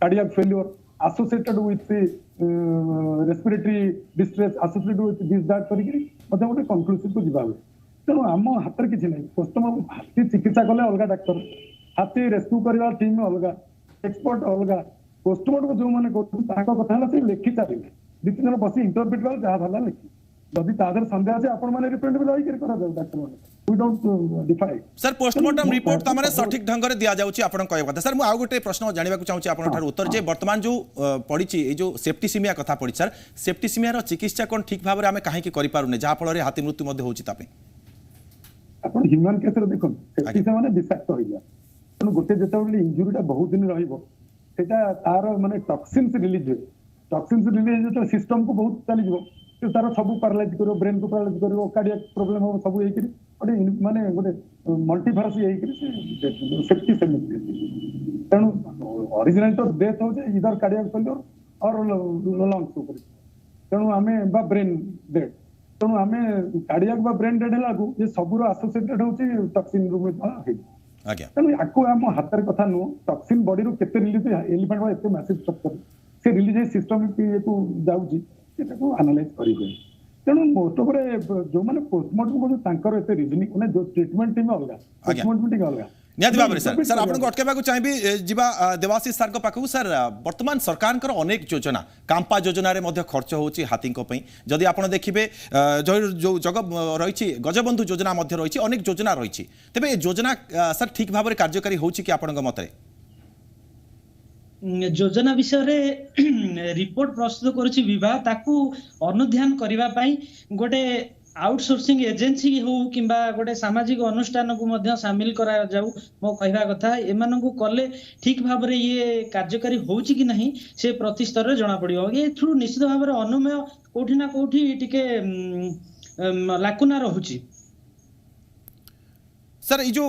cardiac failure associated with respiratory distress associated with this that करके गोटे कंक्लूसिव को जीवा तेणु आम हाथ में किसी ना पोस्टमार्टम हाथी चिकित्सा कले अलग डाक्तर हाथी रेस्क्यू करवा टीम अलग एक्सपर्ट अलग पोस्टमार्टम जो मैंने कथा से लिखि सारे 2-3 जन बस इंटरप्रिट कर जहाँ भला लिखी जदि तादर संदेह अच्छे आपण मैंने रिप्रेजेंटेटिव रही करा जाऊ डाक्टर मैंने we don't defy sir postmortem report तमारे सठिक ढंग रे दिया जाउची आपण कहय कथा सर मु आ गोटे प्रश्न जानिबा को चाहूची आपण थार उत्तर जे वर्तमान जो पडिची ए जो सेप्टिसिमिया कथा पडी सर सेप्टिसिमिया रो चिकित्सा कोन ठीक भाबरे हमें काहे की करि पारुने जहा फल रे हाथी मृत्यु मध्ये होची तापे आपण ह्यूमन केस रे देखो सेप्टिसिमिया माने विषाक्त होई जा तनो गोटे जेतबेले इंजुरीटा बहुत दिन रहिबो सेटा तार माने टॉक्सिन्स रिलीज होय टॉक्सिन्स रिलीज तो सिस्टम को बहुत चली जिवो तार सब पैरालाइज करो ब्रेन को पैरालाइज करो कार्डियक प्रॉब्लम हो सब एक गोटे माने गोटे मल्टीभारस सेफ्टी तेणु ओरिजिनल तो डेथ हो इधर कार्डियक फेल्योर और लंग्स ऊपर तेणु आम ब्रेन डेड तेणु आम कार्डियक ब्रेन डेड है ये सब एसोसिएटेड हो टॉक्सिन तेणु या आम हाथ कथा नुह टॉक्सिन बॉडी रू केते रिलीज एलिफेंट एत मैसिव स्ट्रक्चर से रिलीज सिस्टम जाऊँगी एनालाइज करेंगे तेणु मोस्ट ऑफ जो मैंने पोस्टमार्टम को एत रिजनिंग मैंने जो ट्रिटमेंट टीम अलग पोस्टमार्टम टीम अलग निहाती भाव सर सर आपको अटकवा चाहिए जीवा देवाशीष सर पाखु सर वर्तमान सरकार अनेक योजना कांपा योजन खर्च होची हाथी जदि आप देखिए जो जग रही गजबंधु योजना रही अनेक योजना रही तेज योजना सर ठीक भाव में कार्यकारी होची कि आपण मत योजना विषय रिपोर्ट प्रस्तुत करुछि विभाग ताकू अनुध्यान करबा पई गोटे आउटसोर्सिंग एजेंसी हो किंबा गोटे सामाजिक अनुष्ठान को मध्य सामिल करा जाऊ मो कहवा कथा एमानंकु कले ठीक भाव में ये कार्यकारी होउची कि नहीं से प्रति स्तर रे जणा पड़ियो ये थ्रू निश्चित भाव में अनुमेय कोठी ना कोठी टिके लाकुना रहुची। सर ये जो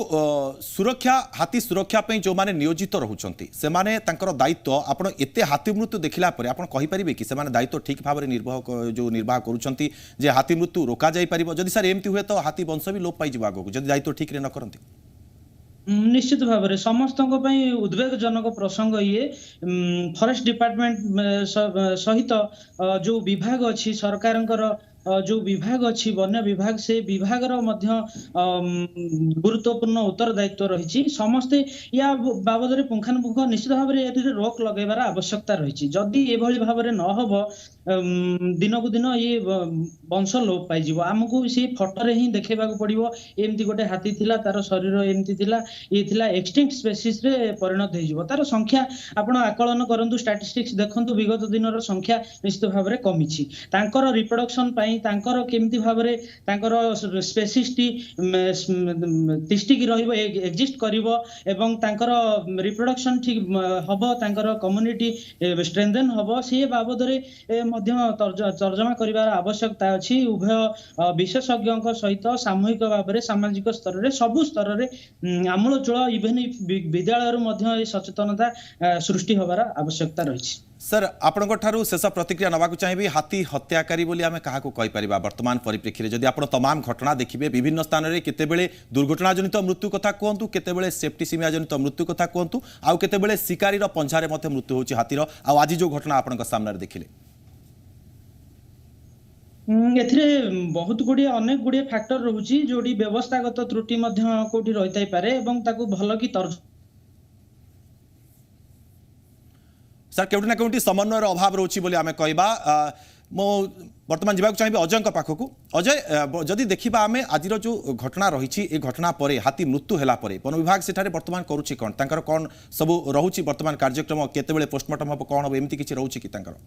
सुरक्षा हाथी सुरक्षा पे जो माने नियोजित रहउचंती से माने तांकर दायित्व आपण एते हाथी मृत्यु देखिला परे आपण कहि परिबे कि से माने दायित्व ठीक भाव रे निर्वाह करूचंती जे हाथी मृत्यु रोका जाई परिबो जदि सर एमती हुए तो हाथी वंश भी लोप पाई जिबा आगो जदि दायित्व ठीक रे न करंती। निश्चित भाव में समस्त उद्वेगजनक प्रसंग ये फॉरेस्ट डिपार्टमेंट सहित जो विभाग अच्छी सरकार जो विभाग अच्छी वन्य विभाग से विभाग गुरुत्वपूर्ण उत्तरदायित्व रही समस्ते या बाबद में पुंखानुपुंख निश्चित भाव में रोक लगेबार आवश्यकता रही जदि एभली भाव में न हब दिन को दिन ये वंश लोप पाई आमको से फटो ही देखा पड़ो एमती गोटे हाथी थिला तार शरीर एमती थिला ये थिला एक्सटिंक्ट स्पेसीज रे परिणत हो तार संख्या आपण आकलन करंतु स्टैटिस्टिक्स देखंतु विगत दिन संख्या निश्चित भाव में कमी तांकर रिप्रोडक्शन पाई तांकर केमती भाव में तांकर स्पेसीज टी तिष्टिक रहिबो एक्जिस्ट करिवो एवं तांकर रिप्रोडक्शन ठीक हबो तांकर कम्युनिटी स्ट्रेंथन हबो से बाबद रे मध्य तर्जमा करिवार आवश्यकता अछि उभय विशेषज्ञ सहित सामूहिक भाव में सामाजिक स्तर रे सबु स्तर रे आमूलचूल इभेन विद्यालय सचेतनता सृष्टि होबार आवश्यकता रही। सर आपण शेष प्रतिक्रिया नवाक चाहिए हाथी हत्याकारी बोली आम क्या कहीपर वर्तमान परिप्रेक्षी जदि आप तमाम घटना देखिए विभिन्न स्थान में केतेबेले दुर्घटना जनित मृत्यु कथा कहतु केतेबेले सेफ्टी सीमा जनित मृत्यु कथा कहतु आउ केतेबेले शिकारी पंझारे मृत्यु होची हाथीर आज जो घटना आपण सामने देखिले एथिरे बहुत गुड़िए अनेक गुड़िए फैक्टर रहुची जोड़ी व्यवस्थागत त्रुटि कोठी रही पारे एवं ताकू भल की तर्ज सर केउटी ना केउटी समन्वयर अभाव रोची बोली आमे कहबा मो वर्तमान जीवाक चाहिए अजय पाखक अजय जदि देखा आम आज जो घटना रही ए घटना पर हाथी मृत्यु है वन विभाग सेठारे वर्तमान करुच्ची कौन तांकर कौन सब रोची वर्तमान कार्यक्रम केतेबेले पोस्टमार्टम हम कौन हम एमती किसी रोची कि तांकर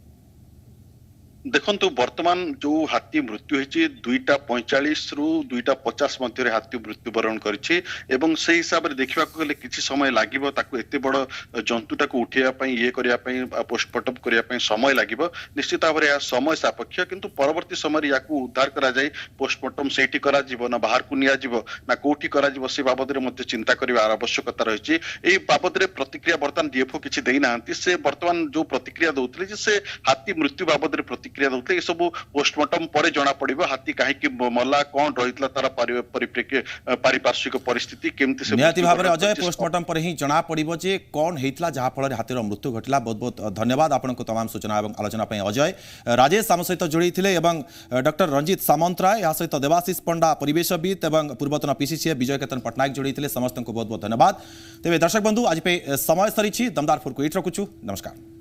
देखंतु वर्तमान जो हाथी मृत्यु होती 2:45 रु 2:50 मध्य हाथी मृत्युवरण करिछि एवं से हिसाब रे देखिबा गले किछि समय लागिबो ताकू एते बड़ जंतुटा को उठिया पई ये करिया पई पोस्टमार्टम करिया पई समय लागिबो निश्चित भाव रे समय सापेक्ष किंतु परवर्ती समय याकू उद्धार करा जाय पोस्टमार्टम सेठी करा जीवो ना बाहर को निया जीवो ना कोठी करा जीवो से बाबद रे मध्य चिंता करिवार आवश्यकता रहिछि एई बाबद रे प्रतिक्रिया वर्तमान डीएफओ किछि देई नांती से वर्तमान जो प्रतिक्रिया दउतले जे से हाथी मृत्यु बाबद रे प्रतिक्रिया दउतले सब पोस्टमार्टम परे जणा पड़िबो हाथी काहे मल्ला कौन रहितला तार परिप्रेक्षी पारिपार्श्विक परिस्थिति केमति से निहाती भाव में अजय पोस्टमार्टम पर ही जना पड़िबो जे कौन हेतला जहा फल हाथीर मृत्यु घटला बहुत बहुत धन्यवाद आपनको तमाम सूचना और आलोचना पे अजय राजेश आम सहित जोड़ी थे एवं डॉक्टर रंजित सामंतराय या सहित देवाशीष पंडा परिवेशविद एवं पूर्वतन पीसीसी विजय केतन पटनायक जोड़ी थे समस्त को बहुत बहुत धन्यवाद तेज दर्शक बंधु आज पे समय सरी दमदार फोर को ये रखुचु नमस्कार।